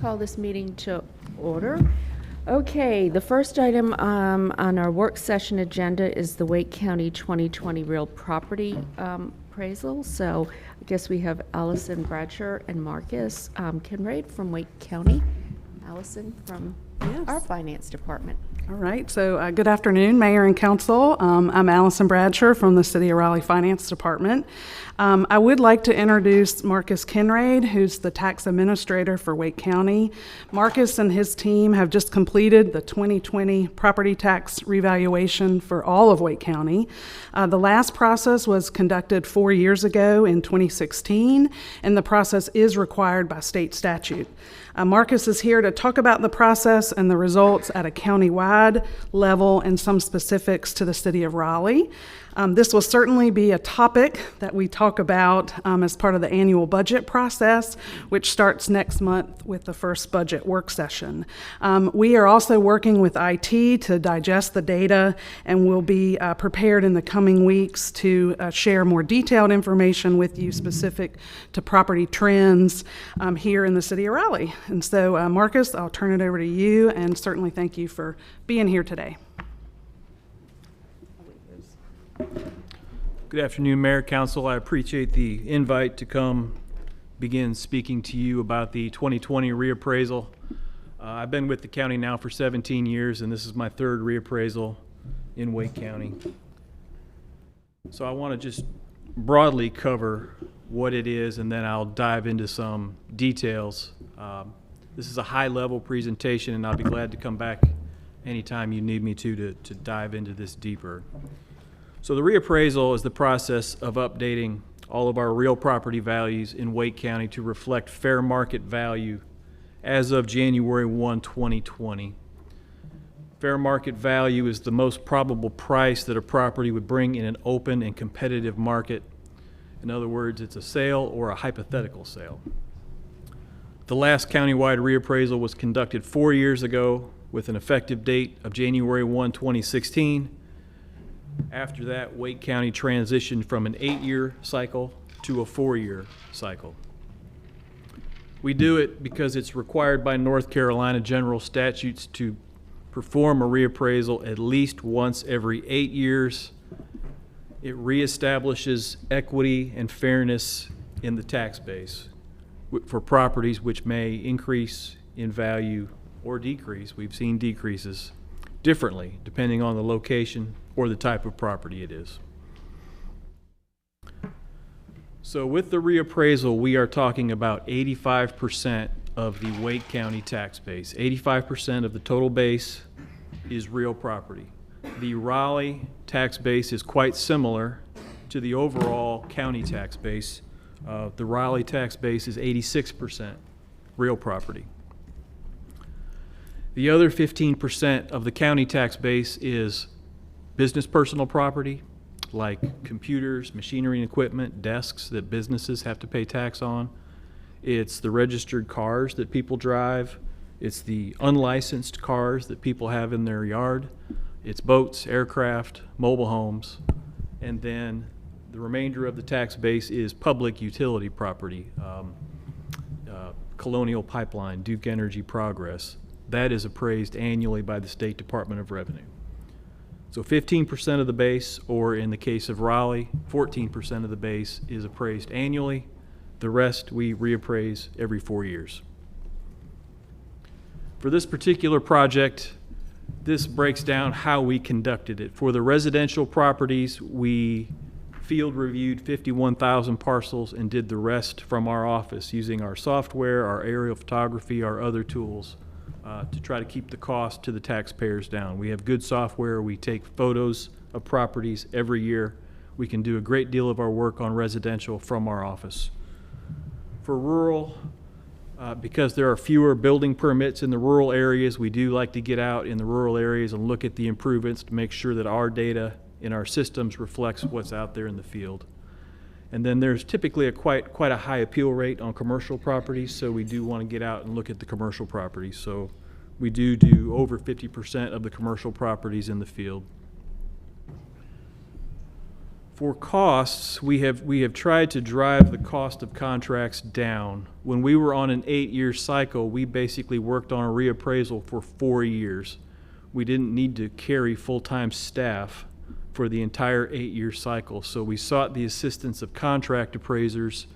Call this meeting to order. Okay, the first item on our work session agenda is the Wake County 2020 real property appraisal. So I guess we have Allison Bradshaw and Marcus Kinraid from Wake County. Allison from our finance department. All right, so good afternoon, Mayor and Council. I'm Allison Bradshaw from the City of Raleigh Finance Department. I would like to introduce Marcus Kinraid, who's the tax administrator for Wake County. Marcus and his team have just completed the 2020 property tax revaluation for all of Wake County. The last process was conducted 4 years ago in 2016, and the process is required by state statute. Marcus is here to talk about the process and the results at a county-wide level and some specifics to the City of Raleigh. This will certainly be a topic that we talk about as part of the annual budget process, which starts next month with the first budget work session. We are also working with IT to digest the data, and we'll be prepared in the coming weeks to share more detailed information with you specific to property trends here in the City of Raleigh. And so, Marcus, I'll turn it over to you, and certainly thank you for being here today. Good afternoon, Mayor, Council. I appreciate the invite to come begin speaking to you about the 2020 reappraisal. I've been with the county now for 17 years, and this is my third reappraisal in Wake County. So I want to just broadly cover what it is, and then I'll dive into some details. This is a high-level presentation, and I'll be glad to come back anytime you need me to dive into this deeper. So the reappraisal is the process of updating all of our real property values in Wake County to reflect fair market value as of January 1, 2020. Fair market value is the most probable price that a property would bring in an open and competitive market. In other words, it's a sale or a hypothetical sale. The last countywide reappraisal was conducted 4 years ago with an effective date of January 1, 2016. After that, Wake County transitioned from an 8-year cycle to a 4-year cycle. We do it because it's required by North Carolina general statutes to perform a reappraisal at least once every 8 years. It reestablishes equity and fairness in the tax base for properties which may increase in value or decrease. We've seen decreases differently depending on the location or the type of property it is. So with the reappraisal, we are talking about 85% of the Wake County tax base. 85% of the total base is real property. The Raleigh tax base is quite similar to the overall county tax base. The Raleigh tax base is 86% real property. The other 15% of the county tax base is business personal property, like computers, machinery and equipment, desks that businesses have to pay tax on. It's the registered cars that people drive. It's the unlicensed cars that people have in their yard. It's boats, aircraft, mobile homes. And then the remainder of the tax base is public utility property, Colonial Pipeline, Duke Energy Progress. That is appraised annually by the State Department of Revenue. So 15% of the base, or in the case of Raleigh, 14% of the base is appraised annually. The rest we reappraise every 4 years. For this particular project, this breaks down how we conducted it. For the residential properties, we field reviewed 51,000 parcels and did the rest from our office using our software, our aerial photography, our other tools to try to keep the cost to the taxpayers down. We have good software. We take photos of properties every year. We can do a great deal of our work on residential from our office. For rural, because there are fewer building permits in the rural areas, we do like to get out in the rural areas and look at the improvements to make sure that our data in our systems reflects what's out there in the field. And then there's typically quite a high appeal rate on commercial properties, so we do want to get out and look at the commercial properties. So we do over 50% of the commercial properties in the field. For costs, we have tried to drive the cost of contracts down. When we were on an 8-year cycle, we basically worked on a reappraisal for 4 years. We didn't need to carry full-time staff for the entire 8-year cycle, so we sought the assistance of contract appraisers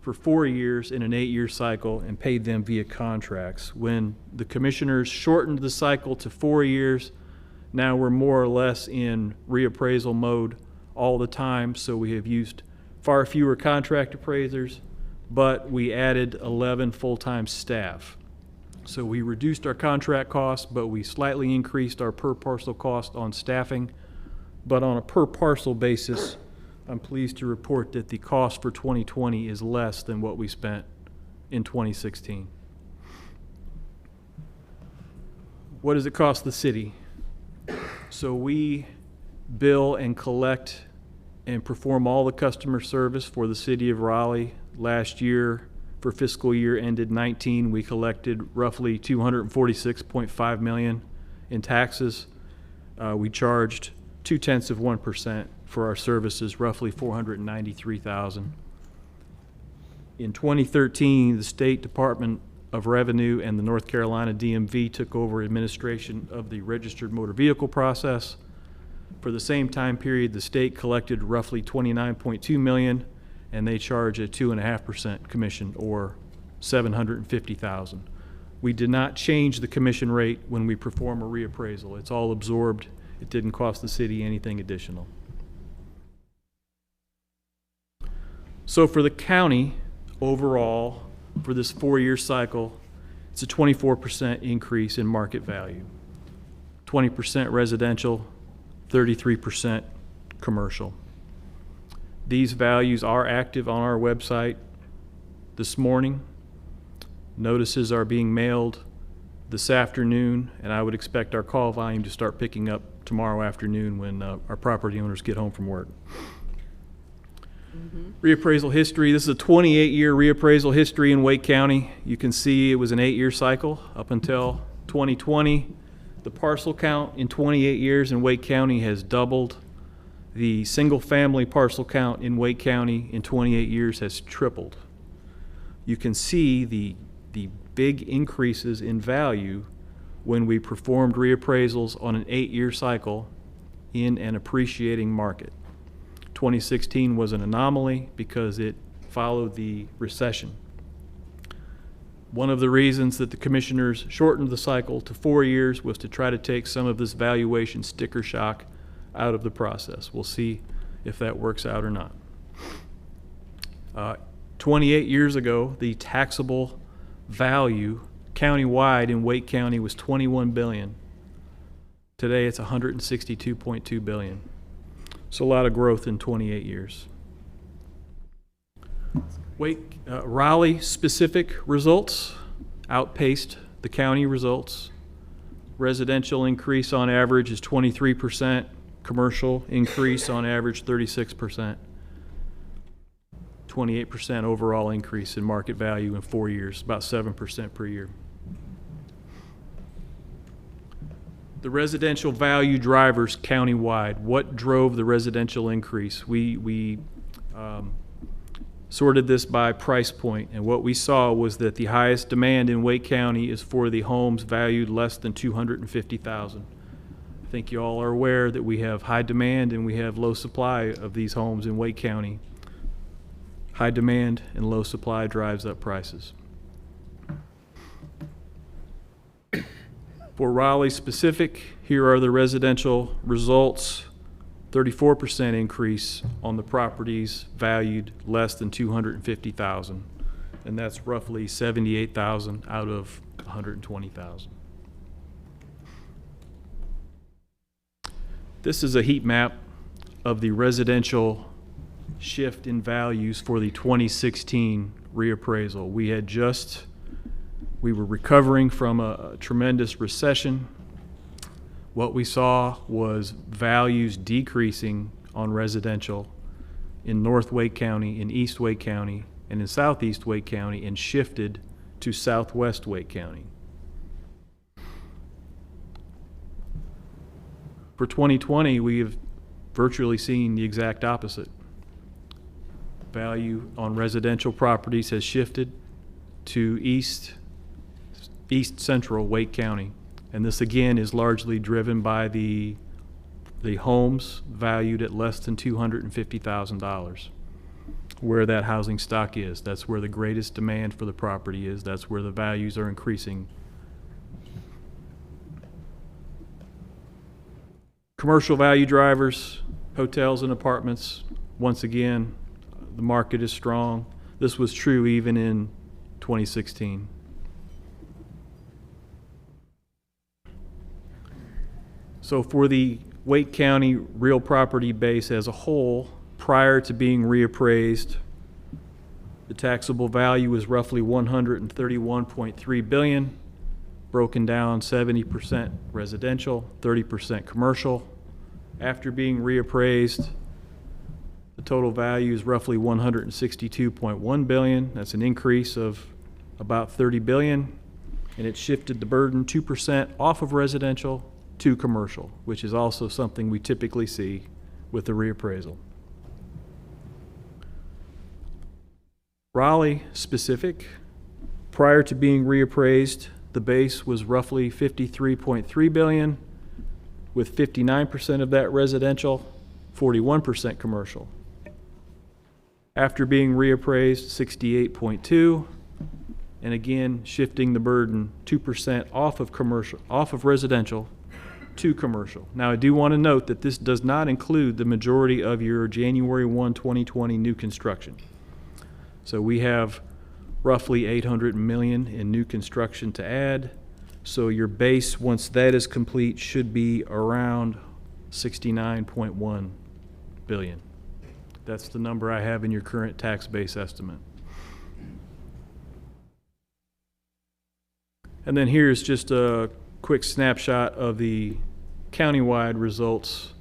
for 4 years in an 8-year cycle and paid them via contracts. When the commissioners shortened the cycle to 4 years, now we're more or less in reappraisal mode all the time, so we have used far fewer contract appraisers, but we added 11 full-time staff. So we reduced our contract costs, but we slightly increased our per parcel cost on staffing. But on a per parcel basis, I'm pleased to report that the cost for 2020 is less than what we spent in 2016. What does it cost the city? So we bill and collect and perform all the customer service for the city of Raleigh. Last year, for fiscal year ended 19, we collected roughly $246.5 million in taxes. We charged 0.2% for our services, roughly $493,000. In 2013, the State Department of Revenue and the North Carolina DMV took over administration of the registered motor vehicle process. For the same time period, the state collected roughly $29.2 million, and they charge a 2.5% commission, or $750,000. We did not change the commission rate when we perform a reappraisal. It's all absorbed. It didn't cost the city anything additional. So for the county overall, for this 4-year cycle, it's a 24% increase in market value, 20% residential, 33% commercial. These values are active on our website this morning. Notices are being mailed this afternoon, and I would expect our call volume to start picking up tomorrow afternoon when our property owners get home from work. Reappraisal history. This is a 28-year reappraisal history in Wake County. You can see it was an 8-year cycle up until 2020. The parcel count in 28 years in Wake County has doubled. The single-family parcel count in Wake County in 28 years has tripled. You can see the big increases in value when we performed reappraisals on an 8-year cycle in an appreciating market. 2016 was an anomaly because it followed the recession. One of the reasons that the commissioners shortened the cycle to 4 years was to try to take some of this valuation sticker shock out of the process. We'll see if that works out or not. 28 years ago, the taxable value countywide in Wake County was $21 billion. Today it's $162.2 billion. So a lot of growth in 28 years. Raleigh specific results outpaced the county results. Residential increase on average is 23%. Commercial increase on average 36%. 28% overall increase in market value in 4 years, about 7% per year. The residential value drivers countywide. What drove the residential increase? We sorted this by price point, and what we saw was that the highest demand in Wake County is for the homes valued less than $250,000. I think you all are aware that we have high demand and we have low supply of these homes in Wake County. High demand and low supply drives up prices. For Raleigh specific, here are the residential results. 34% increase on the properties valued less than $250,000, and that's roughly 78,000 out of 120,000. This is a heat map of the residential shift in values for the 2016 reappraisal. We were recovering from a tremendous recession. What we saw was values decreasing on residential in North Wake County, in East Wake County, and in Southeast Wake County, and shifted to Southwest Wake County. For 2020, we have virtually seeing the exact opposite. Value on residential properties has shifted to east central Wake County. And this again is largely driven by the homes valued at less than $250,000. Where that housing stock is. That's where the greatest demand for the property is. That's where the values are increasing. Commercial value drivers, hotels and apartments, once again, the market is strong. This was true even in 2016. So for the Wake County real property base as a whole, prior to being reappraised, the taxable value was roughly $131.3 billion, broken down 70% residential, 30% commercial. After being reappraised, the total value is roughly $162.1 billion. That's an increase of about $30 billion, and it shifted the burden 2% off of residential to commercial, which is also something we typically see with the reappraisal. Raleigh specific, prior to being reappraised, the base was roughly $53.3 billion, with 59% of that residential, 41% commercial. After being reappraised, 68.2, and again shifting the burden 2% off of residential to commercial. Now I do want to note that this does not include the majority of your January 1, 2020 new construction. So we have roughly $800 million in new construction to add. So your base, once that is complete, should be around $69.1 billion. That's the number I have in your current tax base estimate. And then here's just a quick snapshot of the countywide results.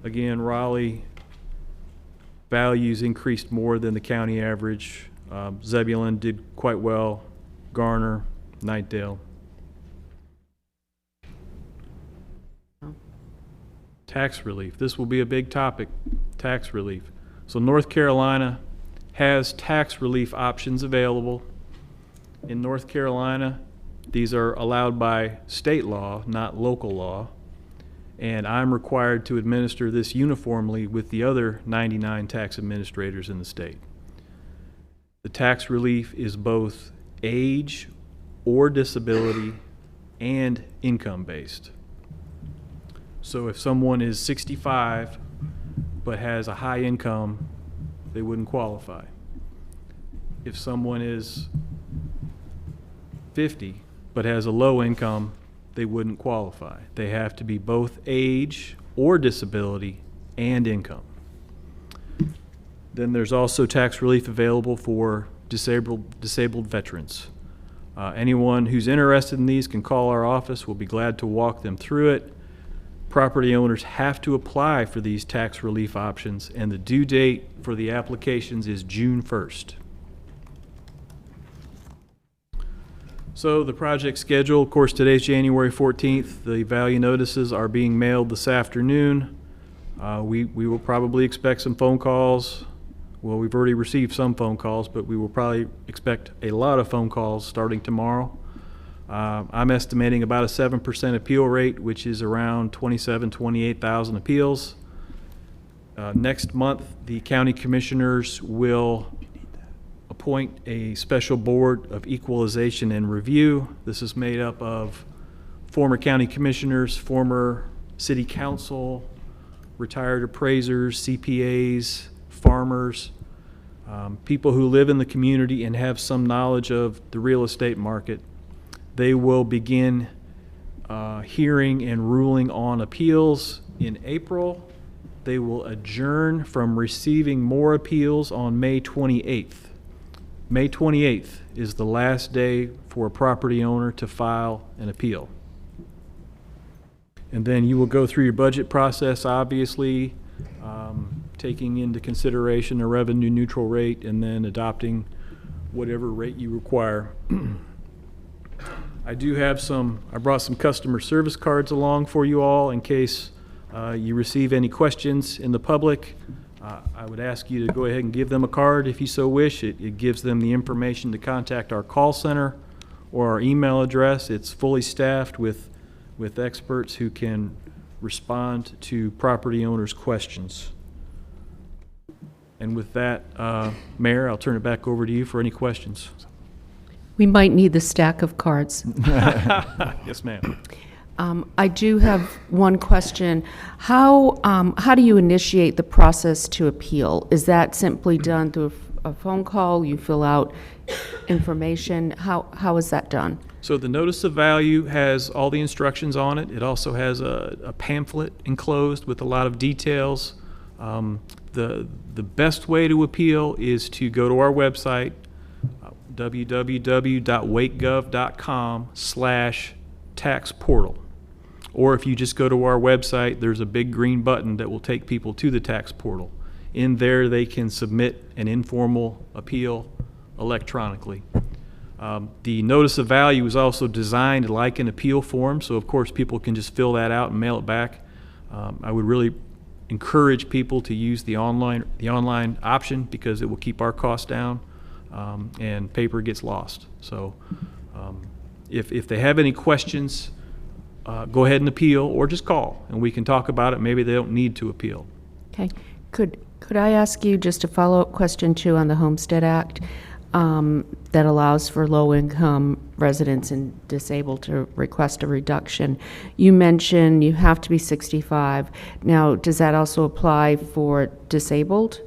Again, Raleigh values increased more than the county average. Zebulon did quite well, Garner, Knightdale. Tax relief. This will be a big topic, tax relief. So North Carolina has tax relief options available. In North Carolina, these are allowed by state law, not local law. And I'm required to administer this uniformly with the other 99 tax administrators in the state. The tax relief is both age or disability and income based. So if someone is 65 but has a high income, they wouldn't qualify. If someone is 50 but has a low income, they wouldn't qualify. They have to be both age or disability and income. Then there's also tax relief available for disabled veterans. Anyone who's interested in these can call our office. We'll be glad to walk them through it. Property owners have to apply for these tax relief options, and the due date for the applications is June 1st. So the project schedule, of course, today's January 14th. The value notices are being mailed this afternoon. We will probably expect some phone calls. Well, we've already received some phone calls, but we will probably expect a lot of phone calls starting tomorrow. I'm estimating about a 7% appeal rate, which is around 28,000 appeals. Next month, the county commissioners will appoint a special board of equalization and review. This is made up of former county commissioners, former city council, retired appraisers, CPAs, farmers, people who live in the community and have some knowledge of the real estate market. They will begin hearing and ruling on appeals in April. They will adjourn from receiving more appeals on May 28th. May 28th is the last day for a property owner to file an appeal. And then you will go through your budget process, obviously, taking into consideration a revenue neutral rate and then adopting whatever rate you require. I brought some customer service cards along for you all in case you receive any questions in the public, I would ask you to go ahead and give them a card if you so wish. It gives them the information to contact our call center or our email address. It's fully staffed with experts who can respond to property owners' questions. And with that, Mayor, I'll turn it back over to you for any questions. We might need the stack of cards. Yes, ma'am. I do have one question. How do you initiate the process to appeal? Is that simply done through a phone call? You fill out information? How is that done? So the notice of value has all the instructions on it. It also has a pamphlet enclosed with a lot of details. The best way to appeal is to go to our website, www.wakegov.com/tax portal. Or if you just go to our website, there's a big green button that will take people to the tax portal. In there, they can submit an informal appeal electronically. The notice of value is also designed like an appeal form, so of course people can just fill that out and mail it back. I would really encourage people to use the online option because it will keep our costs down, and paper gets lost. So if they have any questions, go ahead and appeal, or just call and we can talk about it. Maybe they don't need to appeal. Okay. Could I ask you just a follow-up question too on the Homestead Act that allows for low-income residents and disabled to request a reduction? You mentioned you have to be 65. Now, does that also apply for disabled?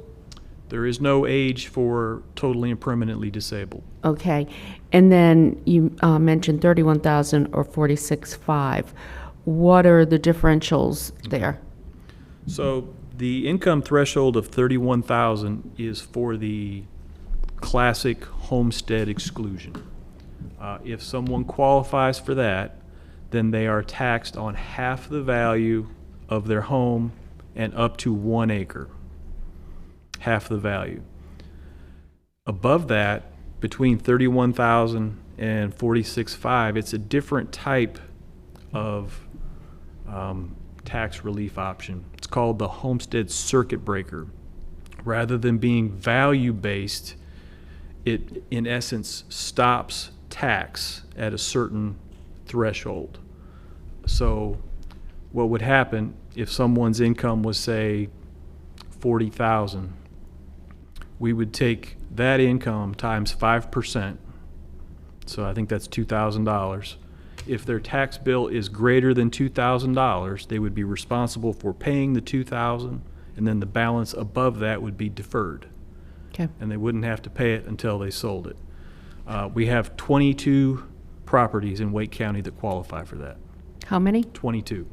There is no age for totally and permanently disabled. Okay. And then you mentioned 31,000 or 46.5. What are the differentials there? So the income threshold of 31,000 is for the classic homestead exclusion. If someone qualifies for that, then they are taxed on half the value of their home and up to 1 acre. Half the value. Above that, between 31,000 and 46.5, it's a different type of tax relief option. It's called the homestead circuit breaker. Rather than being value-based, it in essence stops tax at a certain threshold. So what would happen if someone's income was, say, 40,000? We would take that income times 5%, so I think that's $2,000. If their tax bill is greater than $2,000, they would be responsible for paying the $2,000, and then the balance above that would be deferred. Okay. And they wouldn't have to pay it until they sold it. We have 22 properties in Wake County that qualify for that. How many? 22.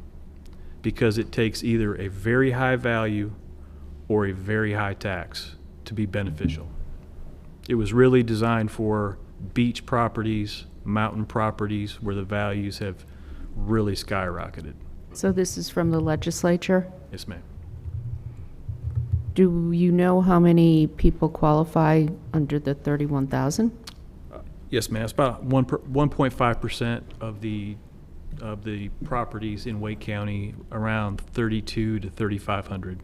Because it takes either a very high value or a very high tax to be beneficial. It was really designed for beach properties, mountain properties, where the values have really skyrocketed. So this is from the legislature? Yes, ma'am. Do you know how many people qualify under the 31,000? Yes, ma'am. It's about 1.5% of the properties in Wake County, around 32 to 3,500.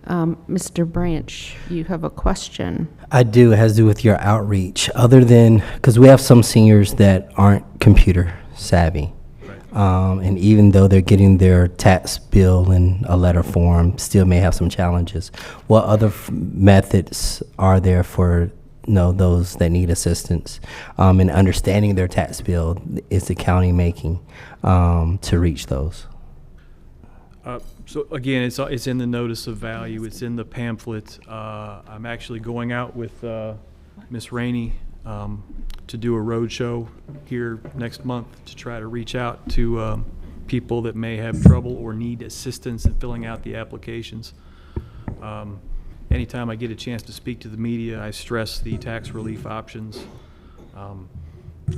Mr. Branch, you have a question. I do. It has to do with your outreach. Other than, because we have some seniors that aren't computer savvy. Right. And even though they're getting their tax bill in a letter form, still may have some challenges. What other methods are there for those that need assistance in understanding their tax bill? Is the county making to reach those? So again, it's in the notice of value. It's in the pamphlet. I'm actually going out with Miss Rainey to do a road show here next month to try to reach out to people that may have trouble or need assistance in filling out the applications. Anytime I get a chance to speak to the media, I stress the tax relief options.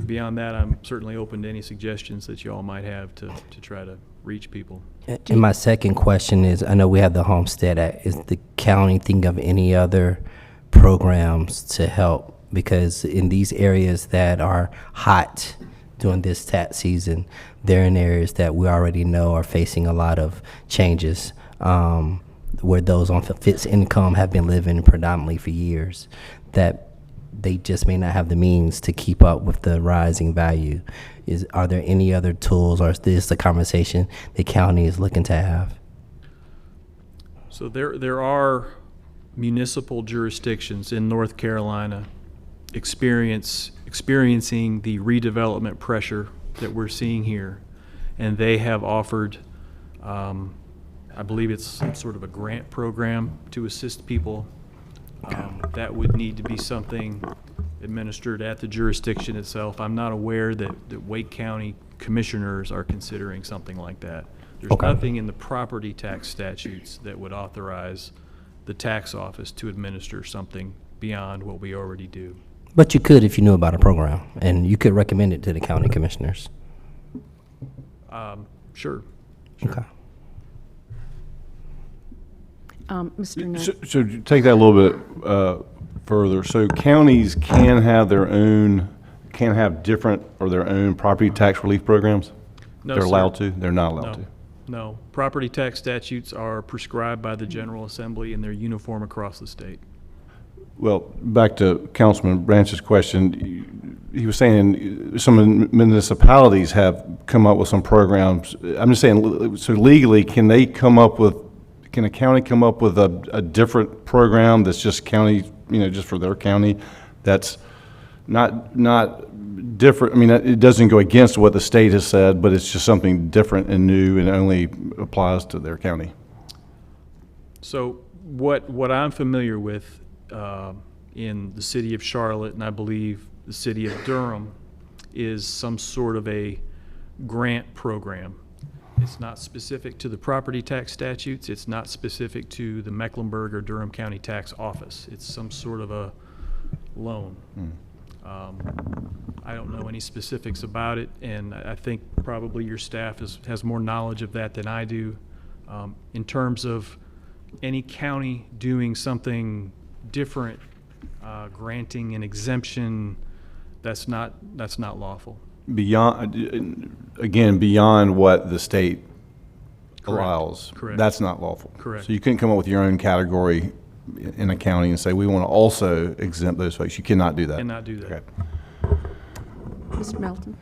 Beyond that, I'm certainly open to any suggestions that you all might have to try to reach people. And my second question is, I know we have the Homestead Act. Is the county thinking of any other programs to help? Because in these areas that are hot during this tax season, they're in areas that we already know are facing a lot of changes, where those on fixed income have been living predominantly for years, that they just may not have the means to keep up with the rising value. Are there any other tools, or is this a conversation the county is looking to have? So there are municipal jurisdictions in North Carolina experiencing the redevelopment pressure that we're seeing here, and they have offered, I believe it's some sort of a grant program to assist people. That would need to be something administered at the jurisdiction itself. I'm not aware that Wake County commissioners are considering something like that. There's nothing in the property tax statutes that would authorize the tax office to administer something beyond what we already do. But you could if you knew about a program, and you could recommend it to the county commissioners. Sure. Okay. Mr. Nutt? So to take that a little bit further, so counties can have their own, can have different or their own property tax relief programs? No, They're sir. allowed to? They're not allowed No. to? No. Property tax statutes are prescribed by the General Assembly, and they're uniform across the state. Well, back to Councilman Branch's question, he was saying some municipalities have come up with some programs. I'm just saying, so legally, can they come up with, can a county come up with a different program that's just county, just for their county, that's not different? I mean, it doesn't go against what the state has said, but it's just something different and new and only applies to their county. So what I'm familiar with in the city of Charlotte, and I believe the city of Durham, is some sort of a grant program. It's not specific to the property tax statutes. It's not specific to the Mecklenburg or Durham County Tax Office. It's some sort of a loan. I don't know any specifics about it, and I think probably your staff has more knowledge of that than I do. In terms of any county doing something different, granting an exemption, that's not lawful. Beyond what the state allows. Correct. That's not lawful. Correct. So you couldn't come up with your own category in a county and say, we want to also exempt those folks. You cannot do that. Cannot do that. Okay. Mr. Melton?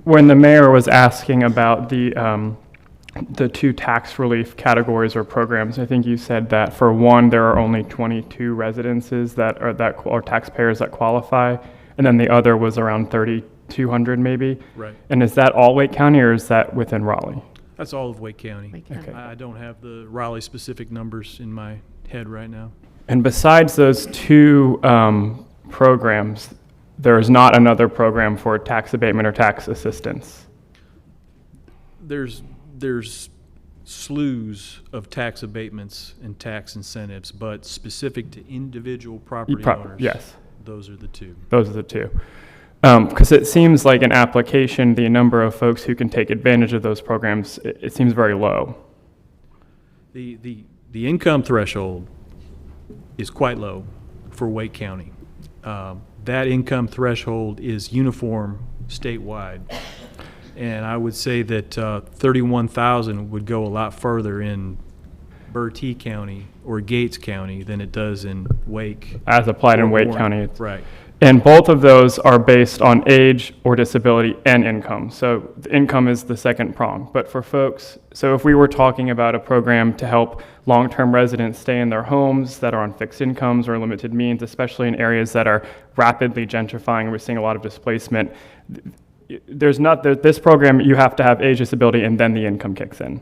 When the mayor was asking about the two tax relief categories or programs, I think you said that for one, there are only 22 residences or taxpayers that qualify, and then the other was around 3,200 maybe. Right. And is that all Wake County, or is that within Raleigh? That's all of Wake County. Wake County. Okay. I don't have the Raleigh-specific numbers in my head right now. And besides those two programs, there is not another program for tax abatement or tax assistance? There's slews of tax abatements and tax incentives, but specific to individual property owners, Yes, those are the two. those are the two. Because it seems like an application, the number of folks who can take advantage of those programs, it seems very low. The income threshold is quite low for Wake County. That income threshold is uniform statewide. And I would say that 31,000 would go a lot further in Bertie County or Gates County than it does in Wake. As applied in or Wake Warren. County. Right. And both of those are based on age or disability and income. So the income is the second prong. But for folks, so if we were talking about a program to help long-term residents stay in their homes that are on fixed incomes or limited means, especially in areas that are rapidly gentrifying, we're seeing a lot of displacement. This program, you have to have age, disability, and then the income kicks in.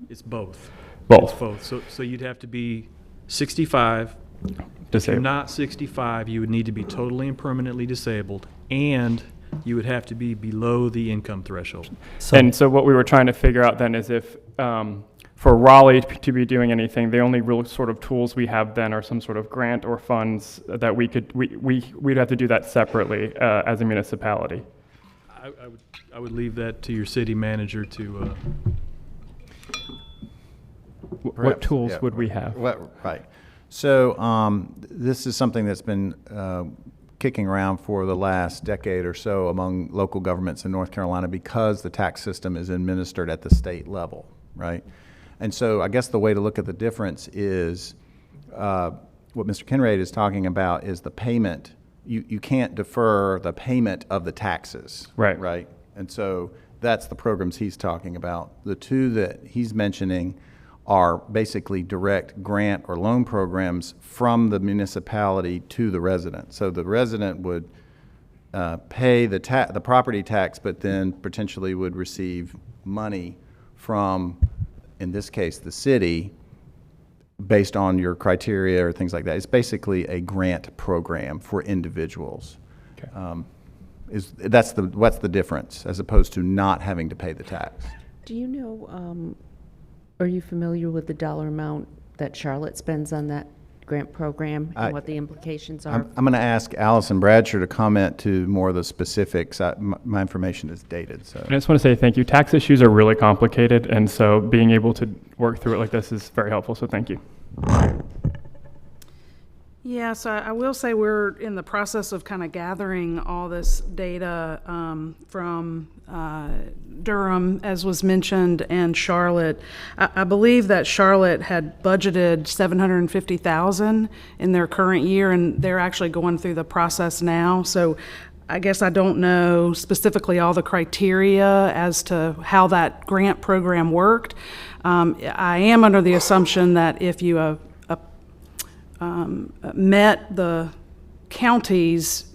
It's both. Both. It's both. So you'd have to be 65. If you're Disabled. not 65, you would need to be totally and permanently disabled, and you would have to be below the income threshold. And so what we were trying to figure out then is if, for Raleigh to be doing anything, the only real sort of tools we have then are some sort of grant or funds that we'd have to do that separately as a municipality. I would leave that to your city manager to, What Perhaps, tools yeah. would we have? Right. So this is something that's been kicking around for the last decade or so among local governments in North Carolina because the tax system is administered at the state level, right? And so I guess the way to look at the difference is what Mr. Kinraid is talking about is the payment. You can't defer the payment of the taxes. Right. Right. And so that's the programs he's talking about. The two that he's mentioning are basically direct grant or loan programs from the municipality to the resident. So the resident would pay the property tax, but then potentially would receive money from, in this case, the city, based on your criteria or things like that. It's basically a grant program for individuals. Okay. What's the difference as opposed to not having to pay the tax? Do you know, are you familiar with the dollar amount that Charlotte spends on that grant program and what the implications are? I'm going to ask Allison Bradshaw to comment to more of the specifics. My information is dated, so. I just want to say thank you. Tax issues are really complicated, and so being able to work through it like this is very helpful, so thank you. Yeah, so I will say we're in the process of kind of gathering all this data from Durham, as was mentioned, and Charlotte. I believe that Charlotte had budgeted $750,000 in their current year, and they're actually going through the process now. So I guess I don't know specifically all the criteria as to how that grant program worked. I am under the assumption that if you met the counties,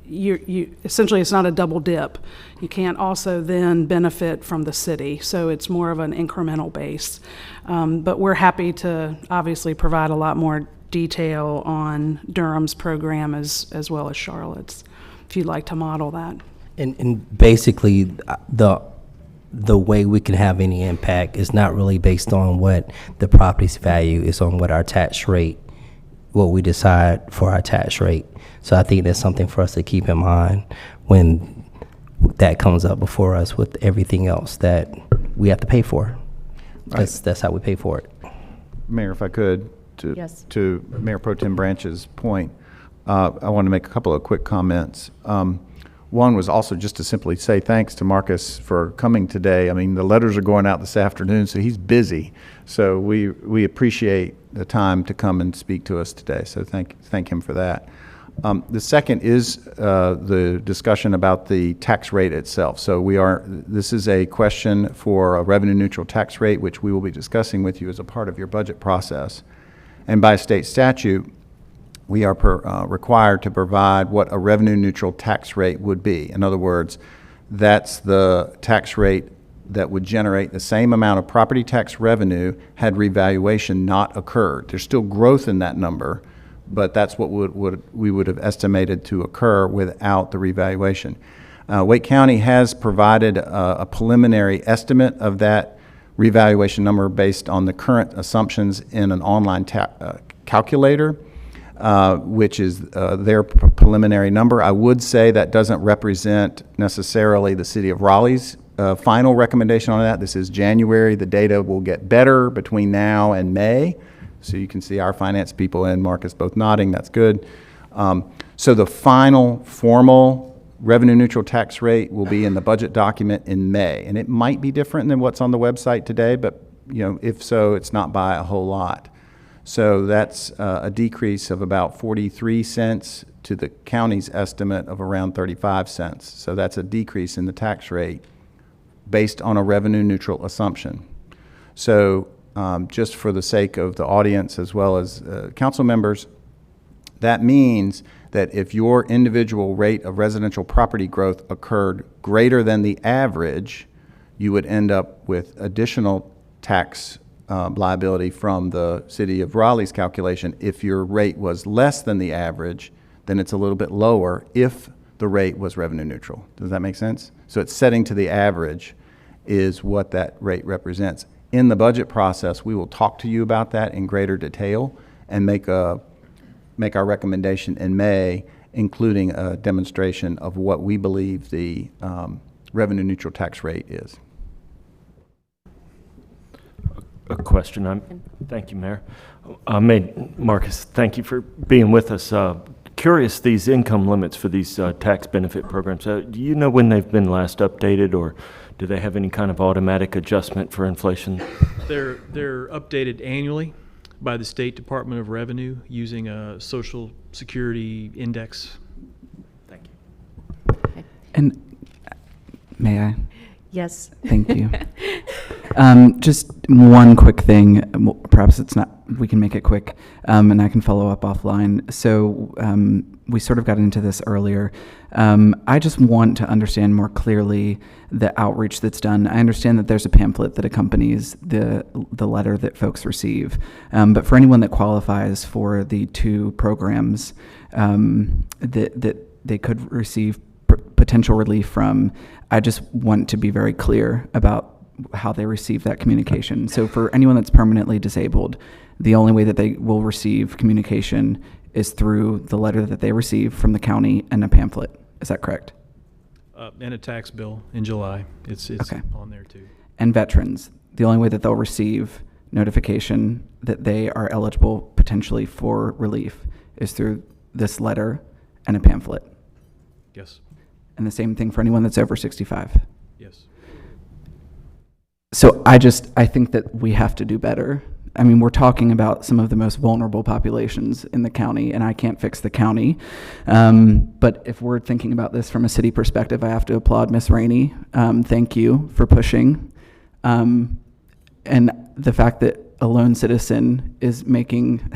you essentially it's not a double dip. You can't also then benefit from the city, so it's more of an incremental base. But we're happy to obviously provide a lot more detail on Durham's program as well as Charlotte's, if you'd like to model that. And basically, the way we can have any impact is not really based on what the property's value is, on what our tax rate, what we decide for our tax rate. So I think that's something for us to keep in mind when that comes up before us with everything else that we have to pay for. That's how we pay for it. Mayor, if I could, Yes. to Mayor Pro Tem Branch's point, I want to make a couple of quick comments. One was also just to simply say thanks to Marcus for coming today. I mean, the letters are going out this afternoon, so he's busy. So we appreciate the time to come and speak to us today. So thank him for that. The second is the discussion about the tax rate itself. So this is a question for a revenue neutral tax rate, which we will be discussing with you as a part of your budget process. And by state statute, we are required to provide what a revenue neutral tax rate would be. In other words, that's the tax rate that would generate the same amount of property tax revenue had revaluation not occurred. There's still growth in that number, but that's what we would have estimated to occur without the revaluation. Wake County has provided a preliminary estimate of that revaluation number based on the current assumptions in an online calculator. Which is their preliminary number. I would say that doesn't represent necessarily the City of Raleigh's final recommendation on that. This is January. The data will get better between now and May. So you can see our finance people and Marcus both nodding. That's good. So the final formal revenue neutral tax rate will be in the budget document in May. And it might be different than what's on the website today, but if so, it's not by a whole lot. So that's a decrease of about 43 cents to the county's estimate of around 35 cents. So that's a decrease in the tax rate based on a revenue neutral assumption. So just for the sake of the audience as well as council members, that means that if your individual rate of residential property growth occurred greater than the average, you would end up with additional tax liability from the City of Raleigh's calculation. If your rate was less than the average, then it's a little bit lower if the rate was revenue neutral. Does that make sense? So it's setting to the average is what that rate represents. In the budget process, we will talk to you about that in greater detail and make our recommendation in May, including a demonstration of what we believe the revenue neutral tax rate is. A question. Thank you, Mayor. Marcus, thank you for being with us. curious, these income limits for these tax benefit programs, do you know when they've been last updated, or do they have any kind of automatic adjustment for inflation? They're updated annually by the State Department of Revenue using a Social Security index. Thank you. And may I? Yes. Thank you. Just one quick thing. Perhaps it's not. We can make it quick, and I can follow up offline. So we sort of got into this earlier. I just want to understand more clearly the outreach that's done. I understand that there's a pamphlet that accompanies the letter that folks receive, but for anyone that qualifies for the two programs that they could receive potential relief from, I just want to be very clear about how they receive that communication. So for anyone that's permanently disabled, the only way that they will receive communication is through the letter that they receive from the county and a pamphlet. Is that correct? And a tax bill in July. It's Okay. on there too. And veterans, the only way that they'll receive notification that they are eligible potentially for relief is through this letter and a pamphlet. Yes. And the same thing for anyone that's over 65. Yes. So I think that we have to do better. I mean, we're talking about some of the most vulnerable populations in the county, and I can't fix the county. But if we're thinking about this from a city perspective, I have to applaud Ms. Rainey. Thank you for pushing. And the fact that a lone citizen is making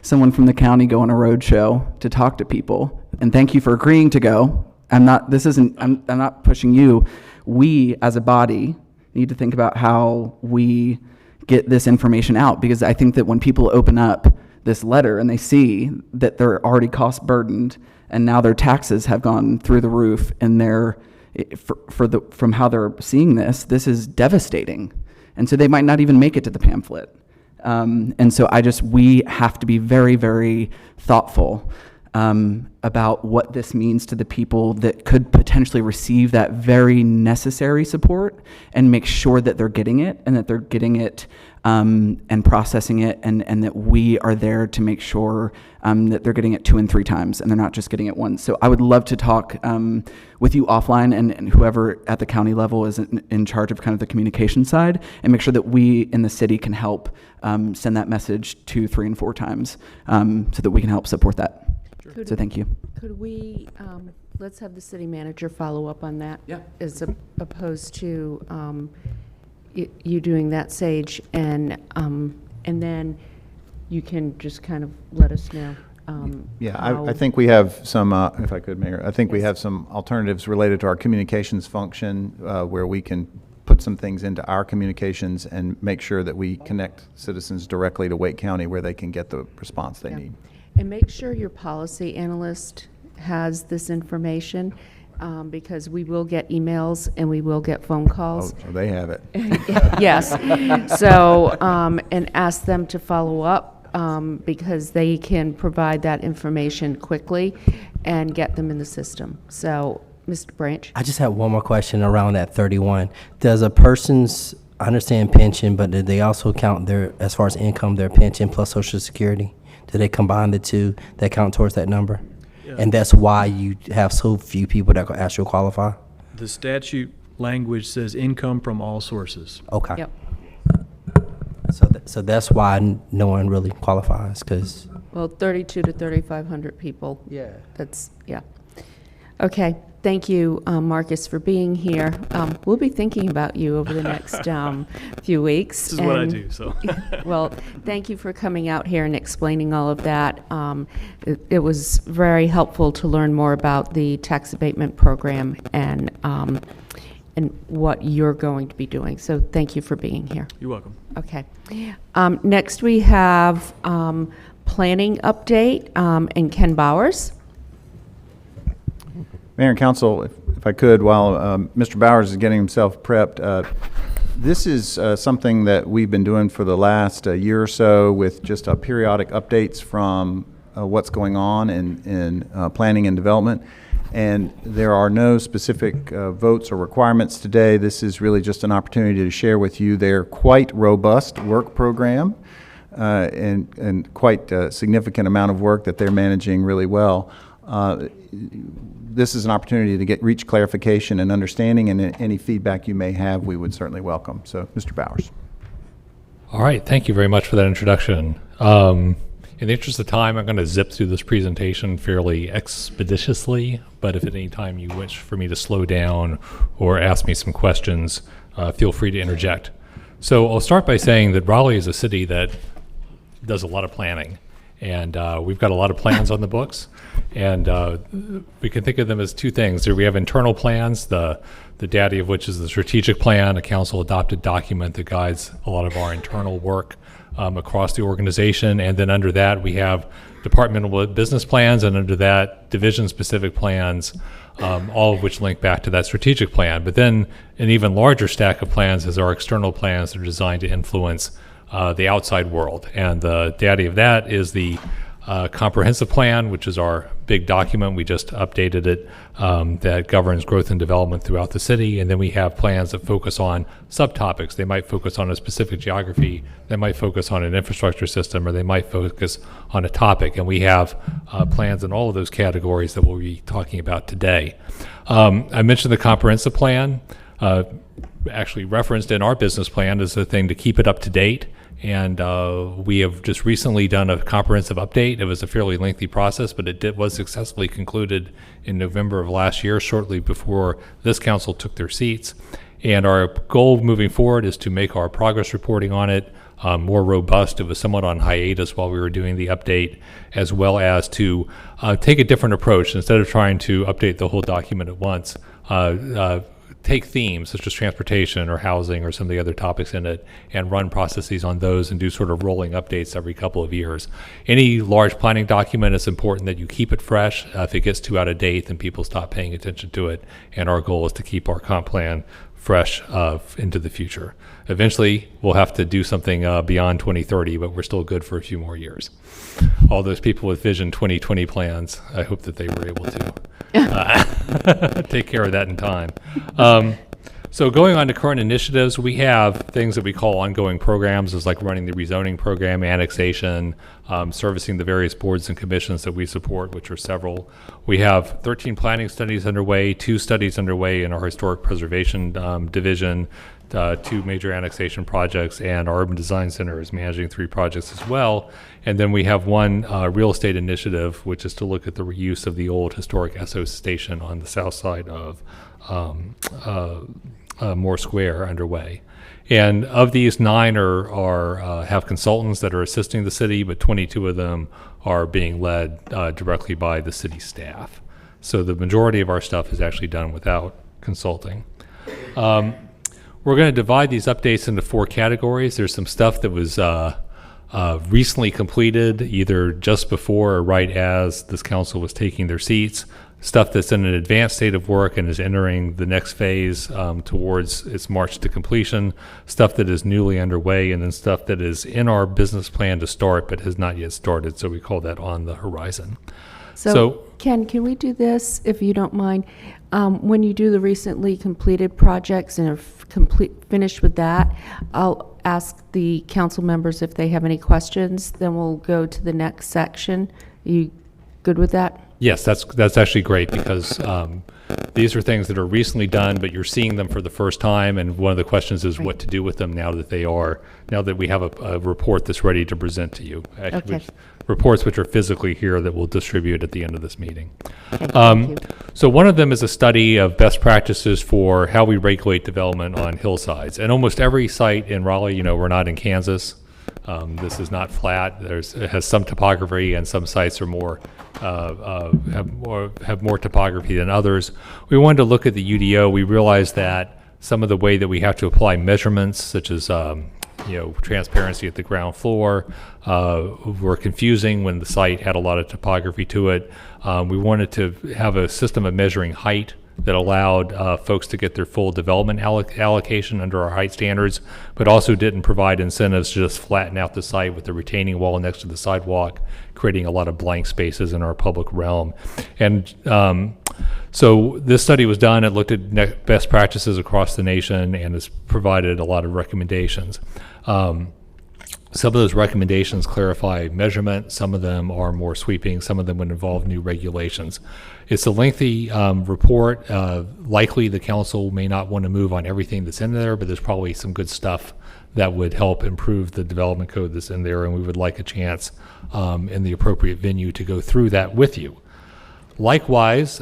someone from the county go on a road show to talk to people. And thank you for agreeing to go. I'm not pushing you. We as a body need to think about how we get this information out, because I think that when people open up this letter and they see that they're already cost burdened and now their taxes have gone through the roof, and from how they're seeing this is devastating. And so they might not even make it to the pamphlet. And so we have to be very, very thoughtful about what this means to the people that could potentially receive that very necessary support, and make sure that they're getting it, and that they're getting it and processing it, and that we are there to make sure that they're getting it 2 and 3 times, and they're not just getting it once. So I would love to talk with you offline, and whoever at the county level is in charge of kind of the communication side, and make sure that we in the city can help send that message 2, 3, and 4 times so that we can help support that. So thank you. Could we, let's have the city manager follow up on that? Yeah. As opposed to you doing that, Sage, and then you can just kind of let us know. I think we have some, if I could, Mayor, I think we have some alternatives related to our communications function where we can put some things into our communications and make sure that we connect citizens directly to Wake County where they can get the response they need. And make sure your policy analyst has this information, because we will get emails and we will get phone calls. Oh, so they have it. Yes. So, and ask them to follow up, because they can provide that information quickly and get them in the system. So, Mr. Branch? I just have one more question around that 31. Does a person's, I understand pension, but do they also count their, as far as income, their pension plus Social Security? Do they combine the two that count towards that number? Yeah. And that's why you have so few people that actually qualify? The statute language says income from all sources. Okay. Yep. So that's why no one really qualifies, because... Well, 32 to 3,500 people. Yeah. That's, yeah. Okay. Thank you, Marcus, for being here. We'll be thinking about you over the next few weeks. This is what I do, so. Well, thank you for coming out here and explaining all of that. It was very helpful to learn more about the tax abatement program and what you're going to be doing. So thank you for being here. You're welcome. Okay. Next, we have planning update and Ken Bowers. Mayor and Council, if I could, while Mr. Bowers is getting himself prepped, this is something that we've been doing for the last year or so with just periodic updates from what's going on in planning and development. And there are no specific votes or requirements today. This is really just an opportunity to share with you their quite robust work program. and quite a significant amount of work that they're managing really well. This is an opportunity to reach clarification and understanding, and any feedback you may have, we would certainly welcome. So, Mr. Bowers. All right, thank you very much for that introduction. In the interest of time, I'm going to zip through this presentation fairly expeditiously, but if at any time you wish for me to slow down or ask me some questions, feel free to interject. So I'll start by saying that Raleigh is a city that does a lot of planning, and we've got a lot of plans on the books, and we can think of them as two things. There we have internal plans, the daddy of which is the strategic plan, a council adopted document that guides a lot of our internal work across the organization. And then under that, we have departmental business plans, and under that, division-specific plans, all of which link back to that strategic plan. But then an even larger stack of plans is our external plans that are designed to influence the outside world. And the daddy of that is the comprehensive plan, which is our big document. We just updated it, that governs growth and development throughout the city. And then we have plans that focus on subtopics. They might focus on a specific geography, they might focus on an infrastructure system, or they might focus on a topic. And we have plans in all of those categories that we'll be talking about today. I mentioned the comprehensive plan. Actually referenced in our business plan is the thing to keep it up to date. And we have just recently done a comprehensive update. It was a fairly lengthy process, but it was successfully concluded in November of last year, shortly before this council took their seats. And our goal moving forward is to make our progress reporting on it more robust. It was somewhat on hiatus while we were doing the update, as well as to take a different approach. Instead of trying to update the whole document at once, take themes such as transportation or housing or some of the other topics in it and run processes on those and do sort of rolling updates every couple of years. Any large planning document, it's important that you keep it fresh. If it gets too out of date, then people stop paying attention to it. And our goal is to keep our comp plan fresh into the future. Eventually, we'll have to do something beyond 2030, but we're still good for a few more years. All those people with Vision 2020 plans, I hope that they were able to take care of that in time. So going on to current initiatives, we have things that we call ongoing programs, is like running the rezoning program, annexation, servicing the various boards and commissions that we support, which are several. We have 13 planning studies underway, 2 studies underway in our historic preservation division, 2 major annexation projects, and our urban design center is managing 3 projects as well. And then we have 1 real estate initiative, which is to look at the reuse of the old historic Esso station on the south side of Moore Square underway. And of these, 9 have consultants that are assisting the city, but 22 of them are being led directly by the city staff. So the majority of our stuff is actually done without consulting. We're going to divide these updates into 4 categories. There's some stuff that was recently completed, either just before or right as this council was taking their seats. Stuff that's in an advanced state of work and is entering the next phase towards its march to completion. Stuff that is newly underway, and then stuff that is in our business plan to start but has not yet started. So we call that on the horizon. So Ken, can we do this, if you don't mind? When you do the recently completed projects and are finished with that, I'll ask the council members if they have any questions. Then we'll go to the next section. Are you good with that? Yes, that's actually great, because these are things that are recently done, but you're seeing them for the first time. And one of the questions is what to do with them now that we have a report that's ready to present to you. Actually, Okay. Reports which are physically here that we'll distribute at the end of this meeting. Okay, thank you. So one of them is a study of best practices for how we regulate development on hillsides. And almost every site in Raleigh, we're not in Kansas. This is not flat. It has some topography, and some sites are have more topography than others. We wanted to look at the UDO. We realized that some of the way that we have to apply measurements, such as transparency at the ground floor, were confusing when the site had a lot of topography to it. We wanted to have a system of measuring height that allowed folks to get their full development allocation under our height standards, but also didn't provide incentives to just flatten out the site with the retaining wall next to the sidewalk, creating a lot of blank spaces in our public realm. And so this study was done. It looked at best practices across the nation and has provided a lot of recommendations. Some of those recommendations clarify measurement. Some of them are more sweeping. Some of them would involve new regulations. It's a lengthy report. Likely the council may not want to move on everything that's in there, but there's probably some good stuff that would help improve the development code that's in there, and we would like a chance in the appropriate venue to go through that with you. Likewise,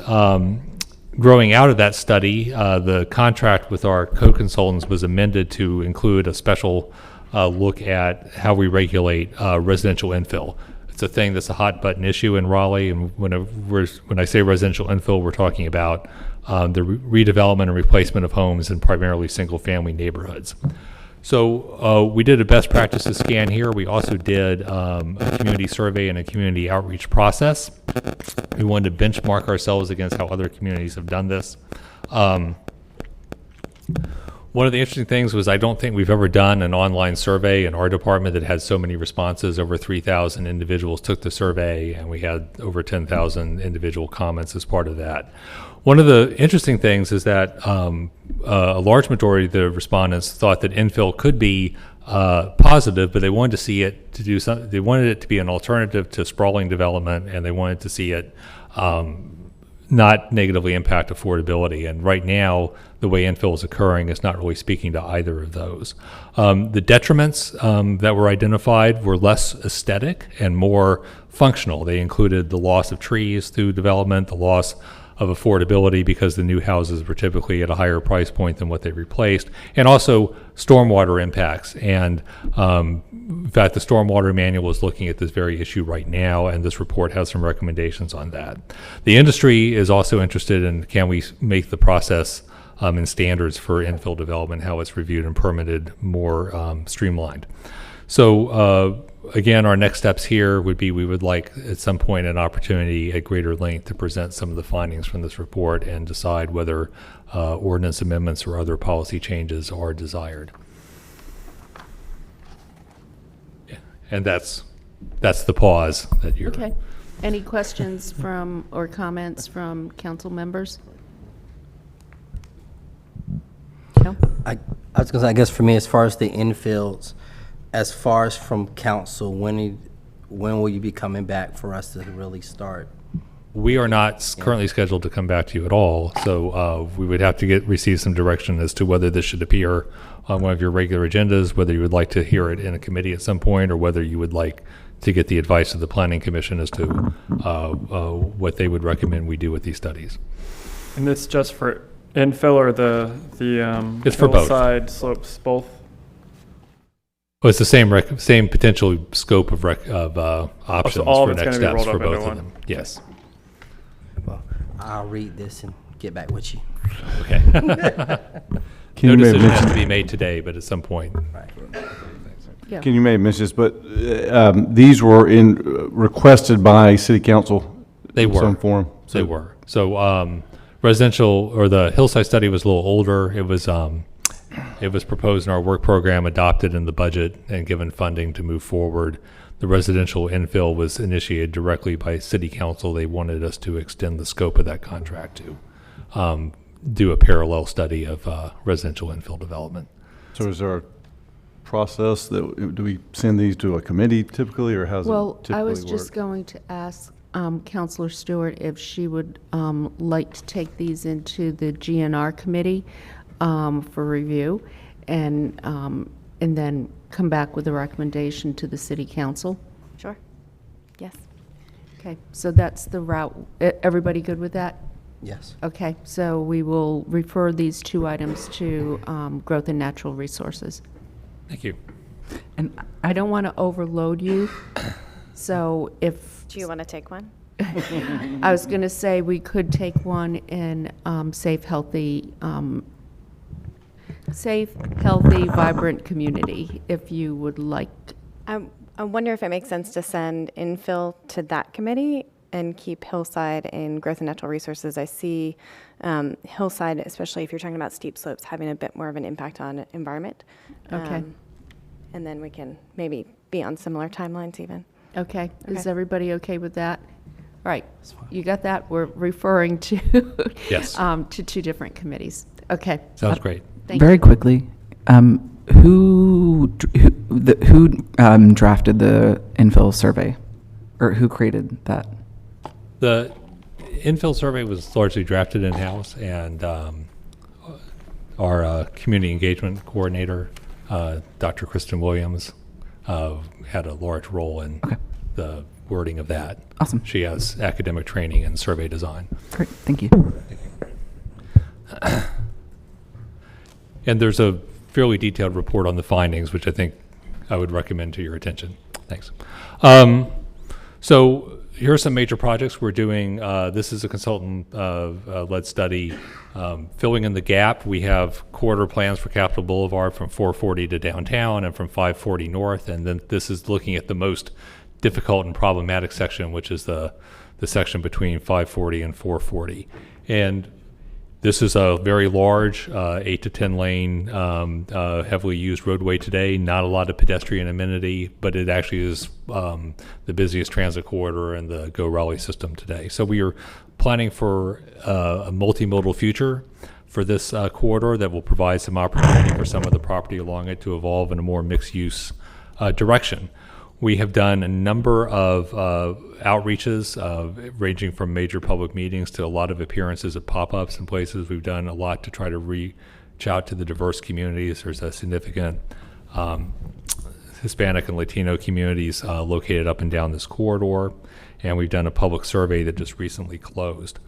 growing out of that study, the contract with our co-consultants was amended to include a special look at how we regulate residential infill. It's a thing that's a hot button issue in Raleigh, and when I say residential infill, we're talking about the redevelopment and replacement of homes in primarily single-family neighborhoods. So we did a best practices scan here. We also did a community survey and a community outreach process. We wanted to benchmark ourselves against how other communities have done this. One of the interesting things was I don't think we've ever done an online survey in our department that had so many responses. Over 3,000 individuals took the survey, and we had over 10,000 individual comments as part of that. One of the interesting things is that a large majority of the respondents thought that infill could be positive, but they wanted to see it to do something. They wanted it to be an alternative to sprawling development, and they wanted to see it not negatively impact affordability. And right now, the way infill is occurring is not really speaking to either of those. The detriments that were identified were less aesthetic and more functional. They included the loss of trees through development, the loss of affordability because the new houses were typically at a higher price point than what they replaced, and also stormwater impacts. And in fact, the stormwater manual is looking at this very issue right now, and this report has some recommendations on that. The industry is also interested in, can we make the process and standards for infill development, how it's reviewed and permitted, more streamlined. So again, our next steps here would be we would like at some point an opportunity at greater length to present some of the findings from this report and decide whether ordinance amendments or other policy changes are desired. Yeah. And that's the pause that you're. Okay. Any questions from or comments from council members? No? I was going to say, I guess for me, as far as the infills, as far as from council, when will you be coming back for us to really start? We are not currently scheduled to come back to you at all, so we would have to receive some direction as to whether this should appear on one of your regular agendas, whether you would like to hear it in a committee at some point, or whether you would like to get the advice of the Planning Commission as to what they would recommend we do with these studies. And this just for infill or the It's for both. hillside slopes, both? Well, it's the same potential scope of options all for of it's next gonna be steps rolled for up into both of one. them. Yes. Well, I'll read this and get back with you. Okay. Can No you maybe decision has mention, to be made today, but at some point. Yeah. can you maybe mention this, but these were requested by city council? They in were. some form? They were. So residential, or the hillside study was a little older. It was proposed in our work program, adopted in the budget, and given funding to move forward. The residential infill was initiated directly by city council. They wanted us to extend the scope of that contract to do a parallel study of residential infill development. So is there a process that, do we send these to a committee typically, or how's it Well, typically I was work? just going to ask Counselor Stewart if she would like to take these into the GNR committee for review, and then come back with a recommendation to the city council. Sure. Yes. Okay, so that's the route. Everybody good with that? Yes. Okay, so we will refer these two items to Growth and Natural Resources. Thank you. And I don't want to overload you, so if, Do you want to take one? I was going to say we could take one in safe, healthy, vibrant community, if you would like. I wonder if it makes sense to send infill to that committee and keep Hillside in Growth and Natural Resources. I see Hillside, especially if you're talking about steep slopes, having a bit more of an impact on environment. Okay. And then we can maybe be on similar timelines even. Okay, is Okay. everybody okay with that? All right, you got that? We're referring to Yes. to two different committees. Okay. Sounds great. Thank Very you. quickly, Who drafted the infill survey, or who created that? The infill survey was largely drafted in-house, and our community engagement coordinator, Dr. Kristen Williams, had a large role in the wording of that. Awesome. She has academic training in survey design. Great, thank you. And there's a fairly detailed report on the findings, which I think I would recommend to your attention. Thanks. So here are some major projects we're doing. This is a consultant-led study. Filling in the gap, we have corridor plans for Capitol Boulevard from 440 to downtown and from 540 north. And then this is looking at the most difficult and problematic section, which is the section between 540 and 440. And this is a very large 8 to 10 lane, heavily used roadway today. Not a lot of pedestrian amenity, but it actually is the busiest transit corridor in the Go Raleigh system today. So we are planning for a multimodal future for this corridor that will provide some opportunity for some of the property along it to evolve in a more mixed-use direction. We have done a number of outreaches, ranging from major public meetings to a lot of appearances at pop-ups and places. We've done a lot to try to reach out to the diverse communities. There's a significant Hispanic and Latino communities located up and down this corridor, and we've done a public survey that just recently closed.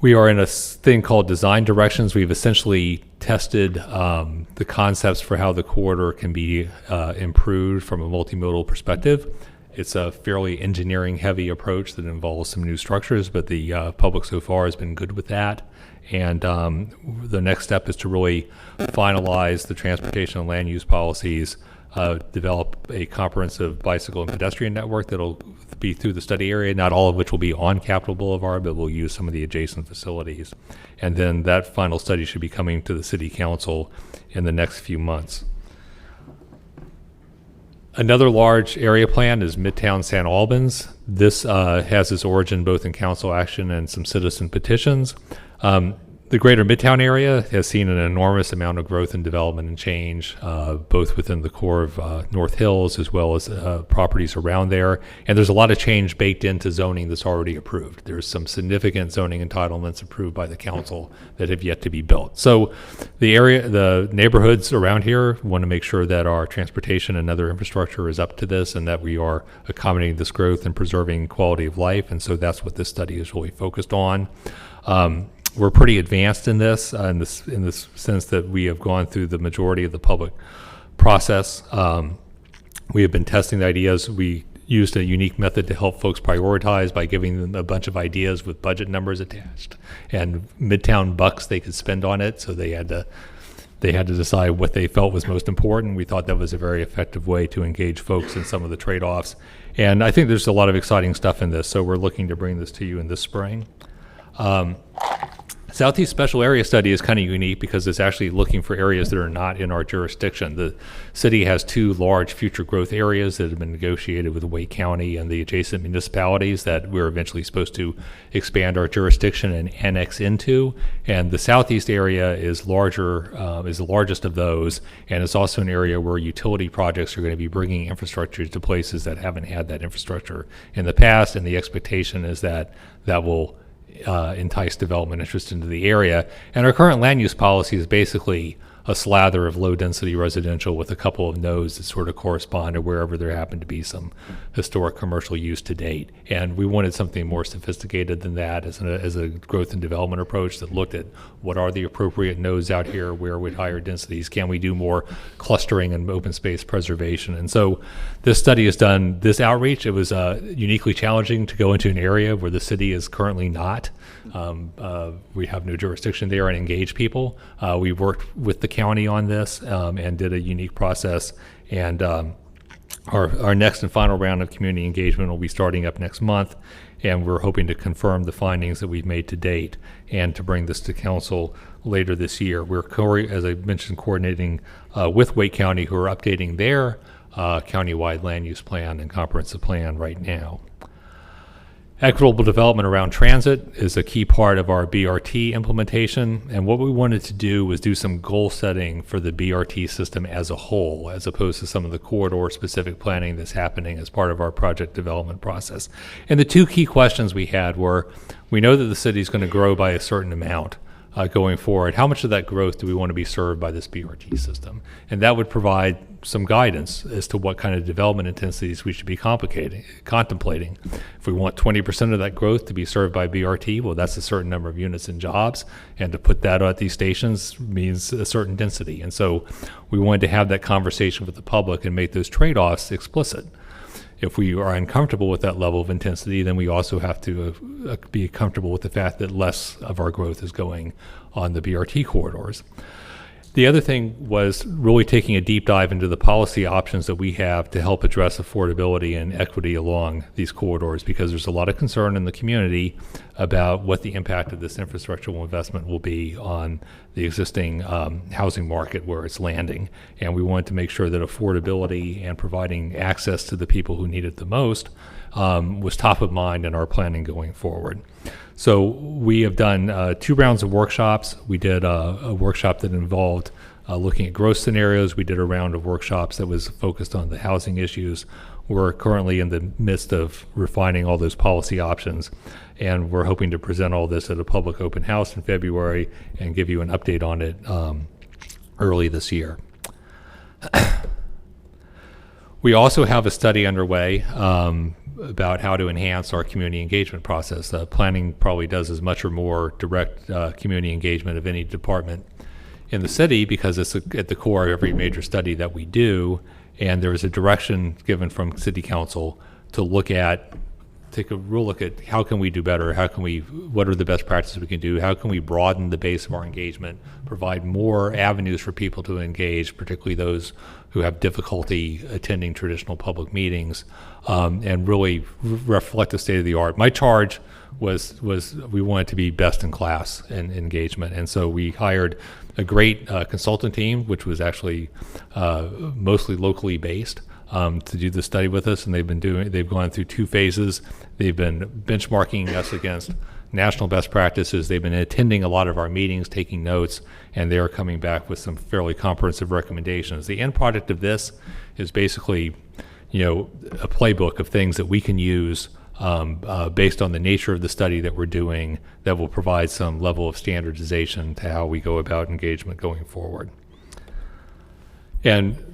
We are in a thing called design directions. We've essentially tested the concepts for how the corridor can be improved from a multimodal perspective. It's a fairly engineering-heavy approach that involves some new structures, but the public so far has been good with that. And the next step is to really finalize the transportation and land use policies, develop a comprehensive bicycle and pedestrian network that'll be through the study area, not all of which will be on Capitol Boulevard, but we'll use some of the adjacent facilities. And then that final study should be coming to the City Council in the next few months. Another large area plan is Midtown St. Albans. This has its origin both in council action and some citizen petitions. The greater Midtown area has seen an enormous amount of growth and development and change, both within the core of North Hills as well as properties around there. And there's a lot of change baked into zoning that's already approved. There's some significant zoning entitlements approved by the council that have yet to be built. So the neighborhoods around here want to make sure that our transportation and other infrastructure is up to this and that we are accommodating this growth and preserving quality of life. And so that's what this study is really focused on. We're pretty advanced in this sense that we have gone through the majority of the public process. We have been testing the ideas. We used a unique method to help folks prioritize by giving them a bunch of ideas with budget numbers attached and Midtown bucks they could spend on it. So they had to decide what they felt was most important. We thought that was a very effective way to engage folks in some of the trade-offs. And I think there's a lot of exciting stuff in this. So we're looking to bring this to you in this spring. Southeast Special Area Study is kind of unique because it's actually looking for areas that are not in our jurisdiction. The city has two large future growth areas that have been negotiated with Wake County and the adjacent municipalities that we're eventually supposed to expand our jurisdiction and annex into. And the Southeast area is larger, is the largest of those, and it's also an area where utility projects are going to be bringing infrastructure to places that haven't had that infrastructure in the past, and the expectation is that that will entice development interest into the area. And our current land use policy is basically a slather of low-density residential with a couple of nodes that sort of correspond to wherever there happened to be some historic commercial use to date. And we wanted something more sophisticated than that as a growth and development approach that looked at what are the appropriate nodes out here, where with higher densities, can we do more clustering and open space preservation. And so this study has done this outreach. It was uniquely challenging to go into an area where the city is currently not. We have no jurisdiction there and engage people. We worked with the county on this and did a unique process. And our next and final round of community engagement will be starting up next month. And we're hoping to confirm the findings that we've made to date and to bring this to council later this year. We're, as I mentioned, coordinating with Wake County, who are updating their countywide land use plan and comprehensive plan right now. Equitable development around transit is a key part of our BRT implementation, and what we wanted to do was do some goal setting for the BRT system as a whole, as opposed to some of the corridor-specific planning that's happening as part of our project development process. And the two key questions we had were, we know that the city is going to grow by a certain amount going forward. How much of that growth do we want to be served by this BRT system? And that would provide some guidance as to what kind of development intensities we should be contemplating. If we want 20% of that growth to be served by BRT, well, that's a certain number of units and jobs, and to put that at these stations means a certain density. And so we wanted to have that conversation with the public and make those trade-offs explicit. If we are uncomfortable with that level of intensity, then we also have to be comfortable with the fact that less of our growth is going on the BRT corridors. The other thing was really taking a deep dive into the policy options that we have to help address affordability and equity along these corridors, because there's a lot of concern in the community about what the impact of this infrastructural investment will be on the existing housing market where it's landing. And we wanted to make sure that affordability and providing access to the people who need it the most was top of mind in our planning going forward. So we have done 2 rounds of workshops. We did a workshop that involved looking at growth scenarios. We did a round of workshops that was focused on the housing issues. We're currently in the midst of refining all those policy options, and we're hoping to present all this at a public open house in February and give you an update on it early this year. We also have a study underway about how to enhance our community engagement process. Planning probably does as much or more direct community engagement of any department in the city, because it's at the core of every major study that we do. And there is a direction given from City Council to take a real look at how can we do better, what are the best practices we can do, how can we broaden the base of our engagement, provide more avenues for people to engage, particularly those who have difficulty attending traditional public meetings, and really reflect the state of the art. My charge was we wanted to be best in class in engagement, and so we hired a great consultant team, which was actually mostly locally based, to do the study with us, and they've gone through 2 phases. They've been benchmarking us against national best practices. They've been attending a lot of our meetings, taking notes, and they are coming back with some fairly comprehensive recommendations. The end product of this is basically, a playbook of things that we can use based on the nature of the study that we're doing, that will provide some level of standardization to how we go about engagement going forward. And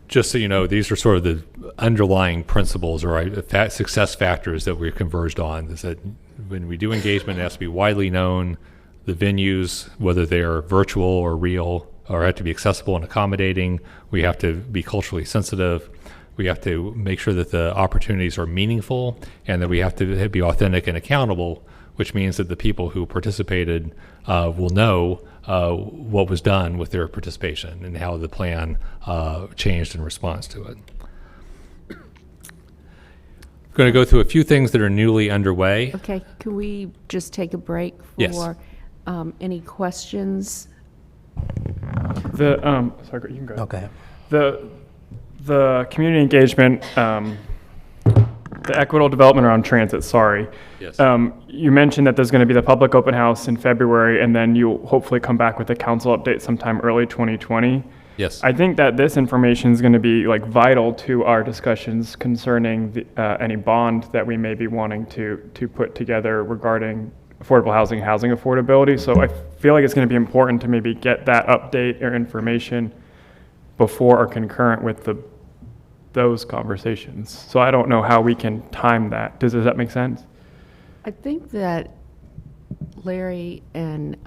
just so you know, these are sort of the underlying principles or success factors that we're converged on, is that when we do engagement, it has to be widely known. The venues, whether they're virtual or real, or have to be accessible and accommodating. We have to be culturally sensitive. We have to make sure that the opportunities are meaningful, and that we have to be authentic and accountable, which means that the people who participated will know what was done with their participation and how the plan changed in response to it. I'm going to go through a few things that are newly underway. Okay, can we just take a break Yes. for any questions? Sorry, you can go. Okay. The community engagement, the equitable development around transit, sorry. Yes. You mentioned that there's going to be the public open house in February, and then you'll hopefully come back with a council update sometime early 2020. Yes. I think that this information is going to be vital to our discussions concerning any bond that we may be wanting to put together regarding affordable housing affordability. So I feel like it's going to be important to maybe get that update or information before or concurrent with those conversations. So I don't know how we can time that. Does that make sense? I think that Larry and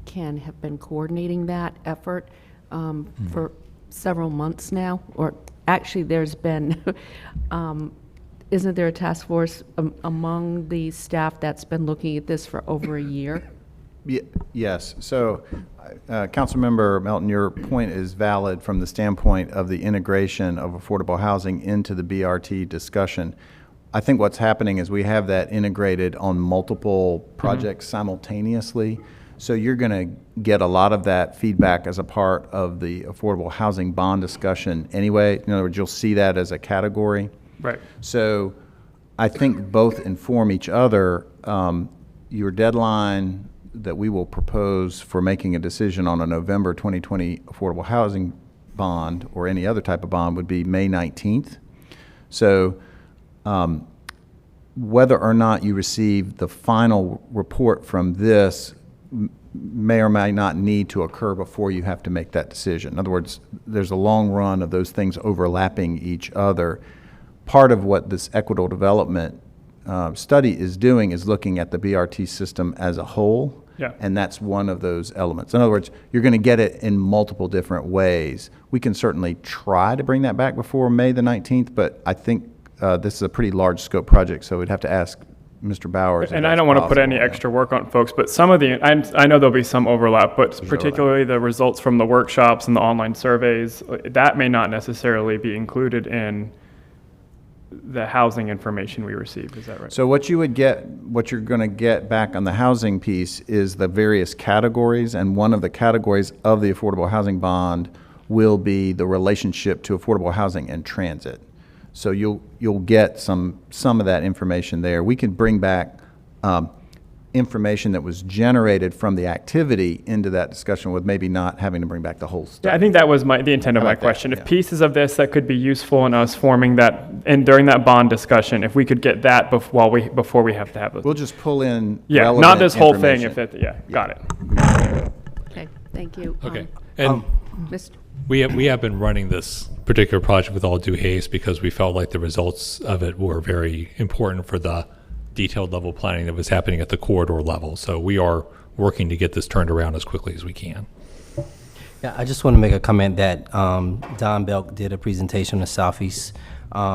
Ken have been coordinating that effort for several months now, or actually there's been, isn't there a task force among the staff that's been looking at this for over a year? Yes. So, Councilmember Melton, your point is valid from the standpoint of the integration of affordable housing into the BRT discussion. I think what's happening is we have that integrated on multiple projects simultaneously. So you're going to get a lot of that feedback as a part of the affordable housing bond discussion anyway. In other words, you'll see that as a category. Right. So I think both inform each other. Your deadline that we will propose for making a decision on a November 2020 affordable housing bond or any other type of bond would be May 19th. So whether or not you receive the final report from this may or may not need to occur before you have to make that decision. In other words, there's a long run of those things overlapping each other. Part of what this equitable development study is doing is looking at the BRT system as a whole, and that's one of those elements. In other words, you're going to get it in multiple different ways. We can certainly try to bring that back before May the 19th, but I think this is a pretty large scope project, so we'd have to ask Mr. Bowers. And I don't want to put any extra work on folks, but some of the, I know there'll be some overlap, but particularly the results from the workshops and the online surveys, that may not necessarily be included in the housing information we receive. Is that right? So what you're going to get back on the housing piece is the various categories, and one of the categories of the affordable housing bond will be the relationship to affordable housing and transit. So you'll get some of that information there. We can bring back information that was generated from the activity into that discussion with maybe not having to bring back the whole stuff. Yeah, I think that was the intent of my question. If pieces of this that could be useful in us forming that, and during that bond discussion, if we could get that before we have to have it. We'll just pull in not this whole thing. information. Got it. Okay, thank you. Okay. And Mr. we have been running this particular project with all due haste because we felt like the results of it were very important for the detailed level planning that was happening at the corridor level. So we are working to get this turned around as quickly as we can. Yeah, I just want to make a comment that Don Belk did a presentation on the Southeast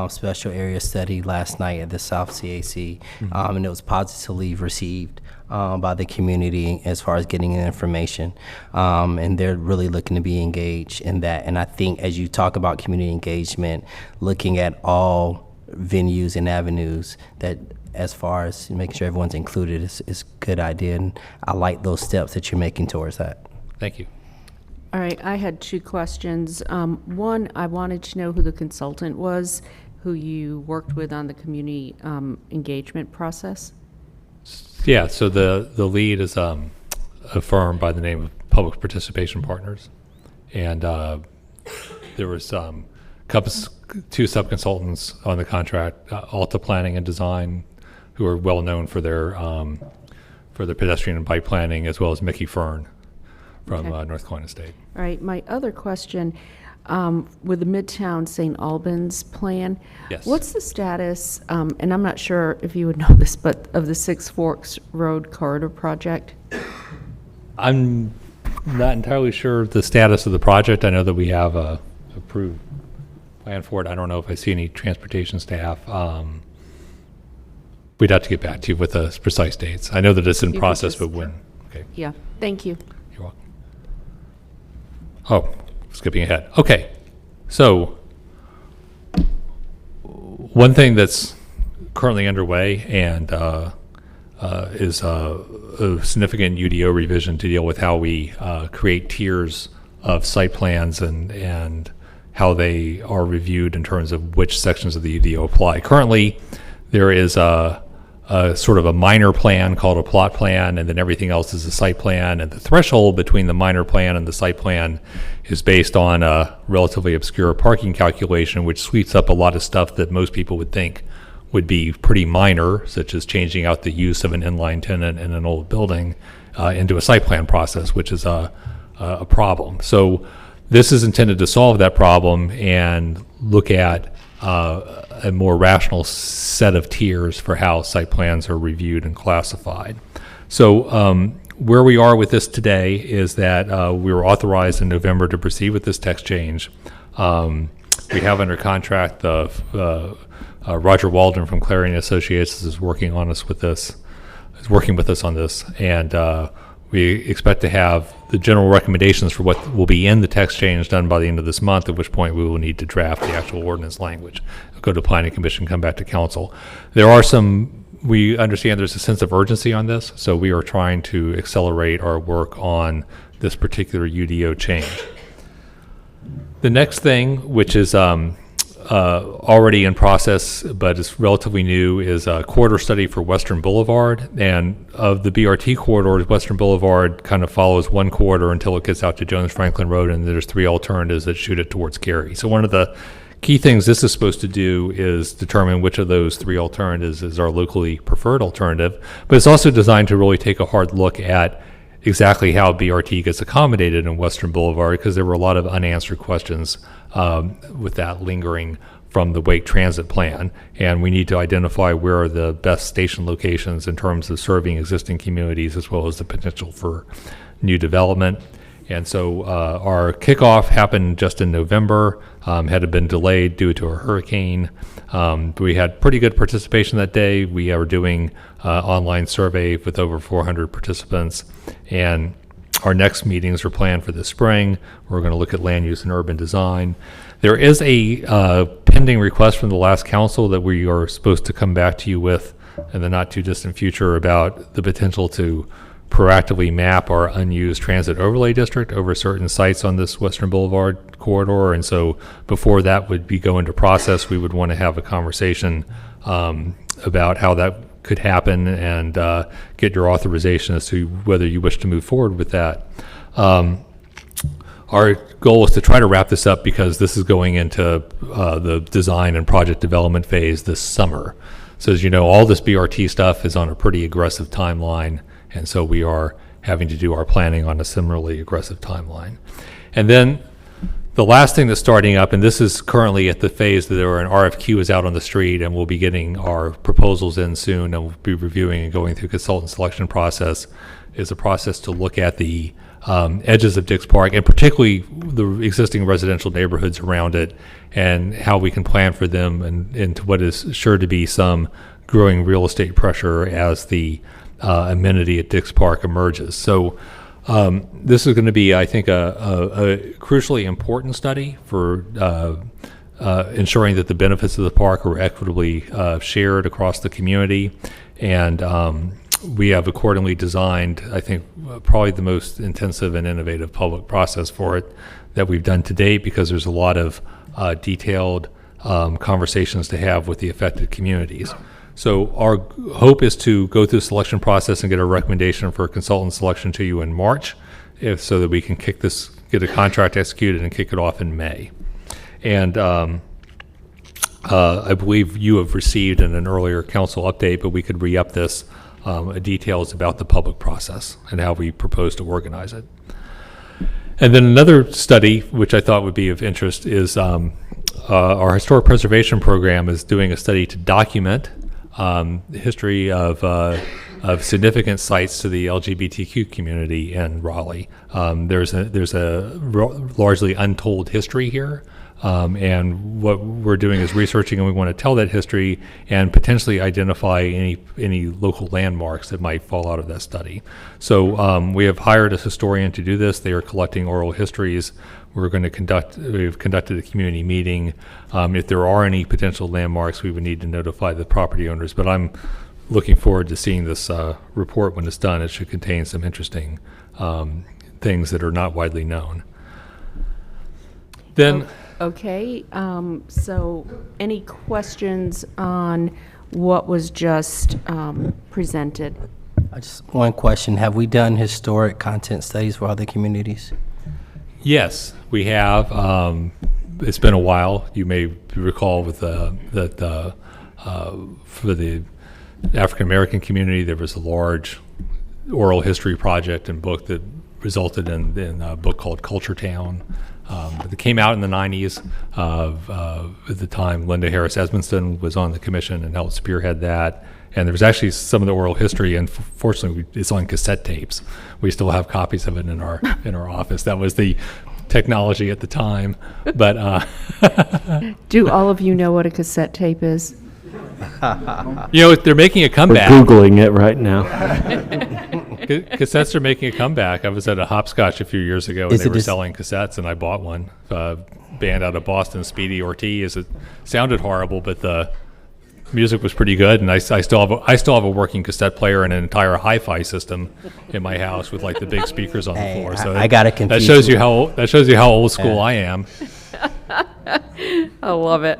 Special Area Study last night at the South CAC, and it was positively received by the community as far as getting the information, and they're really looking to be engaged in that. And I think as you talk about community engagement, looking at all venues and avenues, that as far as making sure everyone's included is a good idea, and I like those steps that you're making towards that. Thank you. All right, I had two questions. One, I wanted to know who the consultant was, who you worked with on the community engagement process. Yeah, so the lead is a firm by the name of Public Participation Partners, and there was two sub-consultants on the contract, Alta Planning and Design, who are well known for their pedestrian and bike planning, as well as Mickey Fern from North Carolina State. All right, my other question, with the Midtown St. Albans plan, Yes. what's the status, and I'm not sure if you would know this, but of the Six Forks Road Corridor project? I'm not entirely sure the status of the project. I know that we have a approved plan for it. I don't know if I see any transportation staff. We'd have to get back to you with the precise dates. I know that it's in You could process, just- but when? Okay, Yeah, thank you. you're welcome. Oh, skipping ahead. Okay, so one thing that's currently underway and is a significant UDO revision to deal with how we create tiers of site plans and how they are reviewed in terms of which sections of the UDO apply. Currently, there is a sort of a minor plan called a plot plan, and then everything else is a site plan. And the threshold between the minor plan and the site plan is based on a relatively obscure parking calculation, which sweeps up a lot of stuff that most people would think would be pretty minor, such as changing out the use of an inline tenant in an old building into a site plan process, which is a problem. So this is intended to solve that problem and look at a more rational set of tiers for how site plans are reviewed and classified. So where we are with this today is that we were authorized in November to proceed with this text change. We have under contract Roger Walden from Clarion Associates is working with us on this, and we expect to have the general recommendations for what will be in the text change done by the end of this month, at which point we will need to draft the actual ordinance language, go to Planning Commission, come back to Council. We understand there's a sense of urgency on this, so we are trying to accelerate our work on this particular UDO change. The next thing, which is already in process, but it's relatively new, is a corridor study for Western Boulevard. And of the BRT corridors, Western Boulevard kind of follows one corridor until it gets out to Jones Franklin Road, and there's 3 alternatives that shoot it towards Cary. So one of the key things this is supposed to do is determine which of those 3 alternatives is our locally preferred alternative. But it's also designed to really take a hard look at exactly how BRT gets accommodated in Western Boulevard, because there were a lot of unanswered questions with that lingering from the Wake Transit Plan. And we need to identify where are the best station locations in terms of serving existing communities as well as the potential for new development. And so our kickoff happened just in November, had been delayed due to a hurricane. We had pretty good participation that day. We are doing online survey with over 400 participants. And our next meetings are planned for this spring. We're going to look at land use and urban design. There is a pending request from the last council that we are supposed to come back to you with in the not too distant future about the potential to proactively map our unused transit overlay district over certain sites on this Western Boulevard corridor. And so before that would be go into process, we would want to have a conversation about how that could happen and get your authorization as to whether you wish to move forward with that. Our goal is to try to wrap this up because this is going into the design and project development phase this summer. So as you know, all this BRT stuff is on a pretty aggressive timeline. And so we are having to do our planning on a similarly aggressive timeline. And then the last thing that's starting up, and this is currently at the phase that an RFQ is out on the street, and we'll be getting our proposals in soon, and we'll be reviewing and going through consultant selection process, is a process to look at the edges of Dix Park, and particularly the existing residential neighborhoods around it, and how we can plan for them and into what is sure to be some growing real estate pressure as the amenity at Dix Park emerges. So this is going to be, I think, a crucially important study for ensuring that the benefits of the park are equitably shared across the community. And we have accordingly designed, I think, probably the most intensive and innovative public process for it that we've done to date, because there's a lot of detailed conversations to have with the affected communities. So our hope is to go through the selection process and get a recommendation for consultant selection to you in March, so that we can get a contract executed and kick it off in May. And I believe you have received in an earlier council update, but we could re-up this, details about the public process and how we propose to organize it. And then another study, which I thought would be of interest, is our historic preservation program is doing a study to document the history of significant sites to the LGBTQ community in Raleigh. There's a largely untold history here, and what we're doing is researching, and we want to tell that history and potentially identify any local landmarks that might fall out of that study. So we have hired a historian to do this. They are collecting oral histories. We've conducted a community meeting. If there are any potential landmarks, we would need to notify the property owners. But I'm looking forward to seeing this report when it's done. It should contain some interesting things that are not widely known. Then, Okay, so any questions on what was just presented? Just one question. Have we done historic content studies for other communities? yes, we have. It's been a while. You may recall with that for the African American community, there was a large oral history project and book that resulted in a book called Culture Town. It came out in the 90s. At the time, Linda Harris Edmondson was on the commission and helped spearhead that. And there was actually some of the oral history, and fortunately, it's on cassette tapes. We still have copies of it in our office. That was the technology at the time. But Do all of you know what a cassette tape is? they're making a comeback. We're Googling it right now. Cassettes are making a comeback. I was at a hopscotch a few years ago, and they were selling cassettes, and I bought one. Band out of Boston, Speedy Ortiz. It sounded horrible, but the music was pretty good, and I still have a working cassette player and an entire hi-fi system in my house with like the big speakers on the floor. So I gotta confuse that shows you how old school I am. I love it.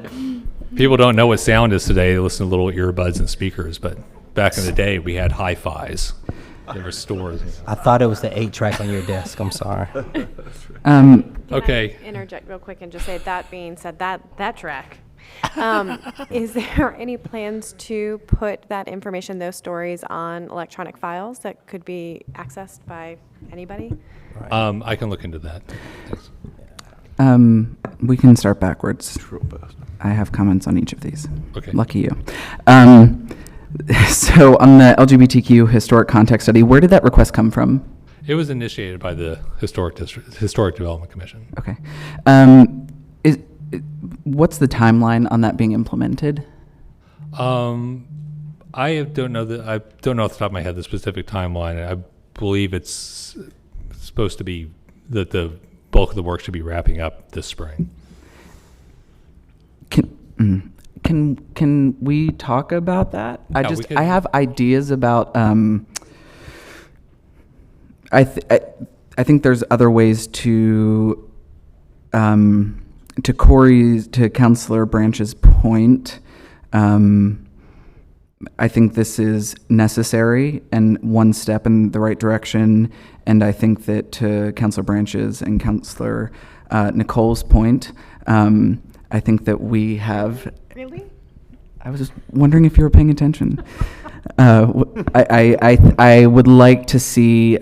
People don't know what sound is today. They listen to little earbuds and speakers, but back in the day, we had hi-fis. There were stores. I thought it was the 8-track on your desk. I'm sorry. Okay. Can I interject real quick and just say, that being said, that track, is there any plans to put that information, those stories, on electronic files that could be accessed by anybody? I can look into that. Thanks. We can start backwards. It's real fast. I have comments on each of these. Okay. Lucky you. So on the LGBTQ historic context study, where did that request come from? It was initiated by the Historic Development Commission. Okay. What's the timeline on that being implemented? I don't know off the top of my head the specific timeline. I believe it's supposed to be that the bulk of the work should be wrapping up this spring. Can we talk about that? Yeah, we can. I have ideas about. I think there's other ways to Councilor Branch's point. I think this is necessary and one step in the right direction. And I think that to Councilor Branch's and Councilor Nicole's point, I think that we have. Really? I was just wondering if you were paying attention. I would like to see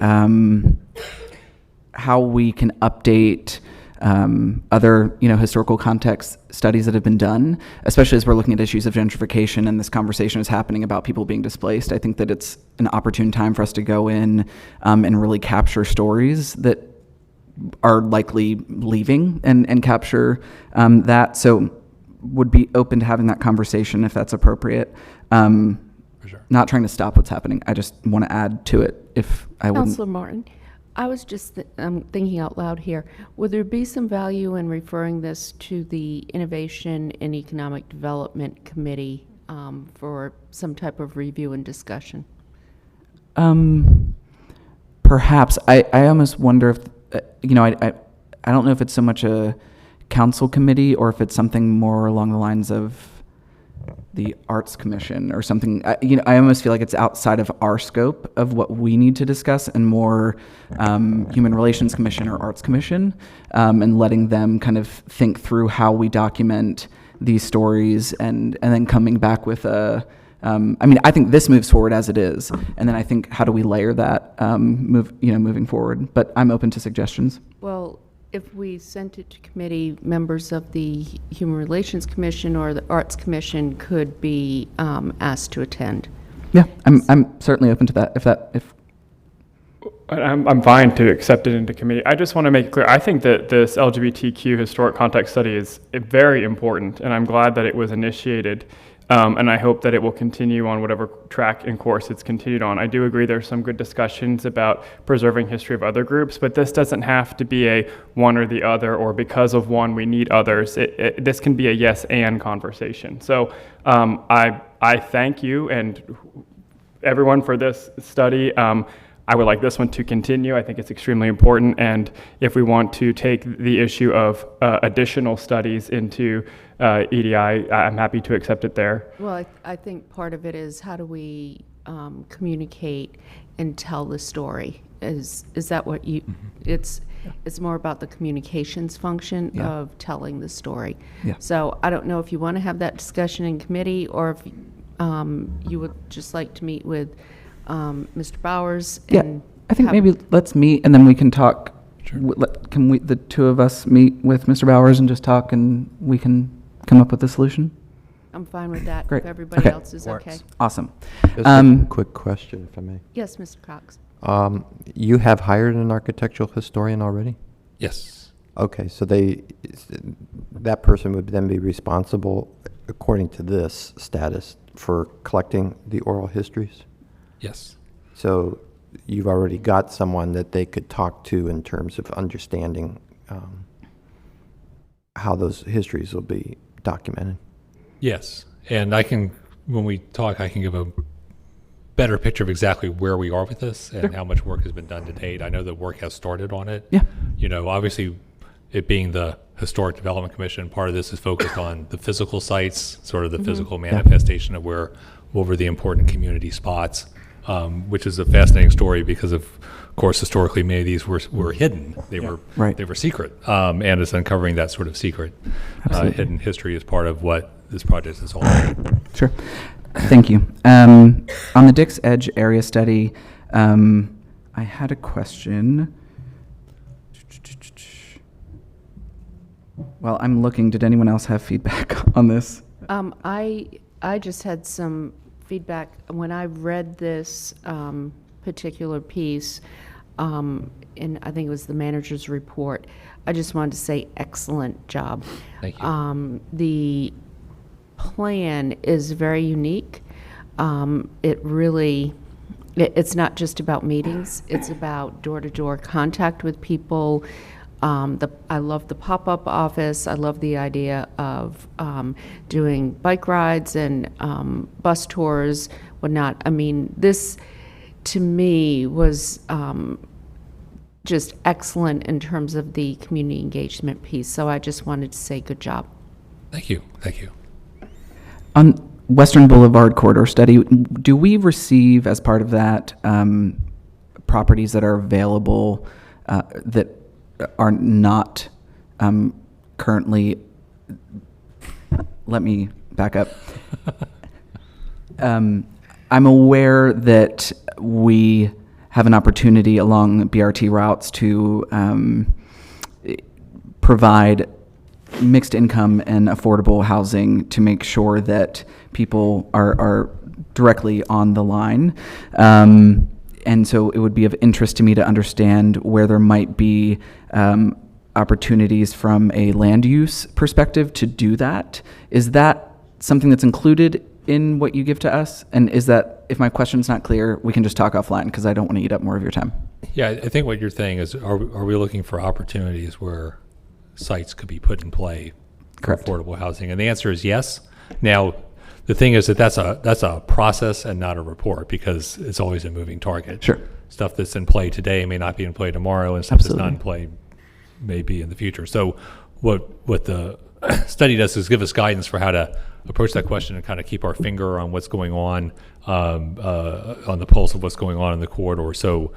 how we can update other historical context studies that have been done, especially as we're looking at issues of gentrification and this conversation is happening about people being displaced. I think that it's an opportune time for us to go in and really capture stories that are likely leaving and capture that. So would be open to having that conversation if that's appropriate. For sure. Not trying to stop what's happening. I just want to add to it if I wouldn't. Councilor Martin, I was just thinking out loud here. Would there be some value in referring this to the Innovation and Economic Development Committee for some type of review and discussion? Perhaps. I almost wonder if, I don't know if it's so much a council committee or if it's something more along the lines of the Arts Commission or something. I almost feel like it's outside of our scope of what we need to discuss and more Human Relations Commission or Arts Commission, and letting them kind of think through how we document these stories and then coming back with a, I think this moves forward as it is. And then I think how do we layer that moving forward? But I'm open to suggestions. Well, if we sent it to committee, members of the Human Relations Commission or the Arts Commission could be asked to attend. Yeah, I'm certainly open to that. I'm fine to accept it into committee. I just want to make it clear, I think that this LGBTQ historic context study is very important, and I'm glad that it was initiated, and I hope that it will continue on whatever track and course it's continued on. I do agree there's some good discussions about preserving history of other groups, but this doesn't have to be a one or the other, or because of one we need others. This can be a yes and conversation. So I thank you and everyone for this study. I would like this one to continue. I think it's extremely important. And if we want to take the issue of additional studies into EDI, I'm happy to accept it there. Well, I think part of it is how do we communicate and tell the story? Is that what you? It's more about the communications function of telling the story. Yeah. So I don't know if you want to have that discussion in committee or if you would just like to meet with Mr. Bowers. Yeah, and I think maybe let's meet and then we can talk. Sure. Can we, the two of us, meet with Mr. Bowers and just talk and we can come up with a solution? I'm fine with that. Great. If everybody Okay. else is okay. Awesome. Just a quick question, if I may. Yes, Mr. Cox. You have hired an architectural historian already? Yes. Okay, so that person would then be responsible, according to this status, for collecting the oral histories? Yes. So you've already got someone that they could talk to in terms of understanding how those histories will be documented? Yes. And when we talk, I can give a better picture of exactly where we are with this and how much work has been done to date. I know that work has started on it. Yeah. Obviously it being the Historic Development Commission, part of this is focused on the physical sites, sort of the physical manifestation of what were the important community spots, which is a fascinating story because of course, historically, many of these were hidden. They were Right. they were secret, and it's uncovering that sort of secret hidden history as part of what this project is all about. Sure. Thank you. On the Dix Edge area study, I had a question. Well, I'm looking. Did anyone else have feedback on this? I just had some feedback when I read this particular piece, and I think it was the manager's report. I just wanted to say excellent job. Thank you. The plan is very unique. It really, it's not just about meetings. It's about door-to-door contact with people. I love the pop-up office. I love the idea of doing bike rides and bus tours, whatnot. I mean, this, to me, was just excellent in terms of the community engagement piece. So I just wanted to say good job. Thank you. Thank you. On Western Boulevard corridor study, do we receive as part of that properties that are available that are not currently, let me back up. I'm aware that we have an opportunity along BRT routes to provide mixed income and affordable housing to make sure that people are directly on the line. And so it would be of interest to me to understand where there might be opportunities from a land use perspective to do that. Is that something that's included in what you give to us? And is that, if my question's not clear, we can just talk offline because I don't want to eat up more of your time. Yeah, I think what you're saying is, are we looking for opportunities where sites could be put in play for Correct. affordable housing? And the answer is yes. Now, the thing is that's a process and not a report because it's always a moving target. Sure. Stuff that's in play today may not be in play tomorrow, and stuff that's not in Absolutely. play may be in the future. So what the study does is give us guidance for how to approach that question and kind of keep our finger on what's going on the pulse of what's going on in the corridor. So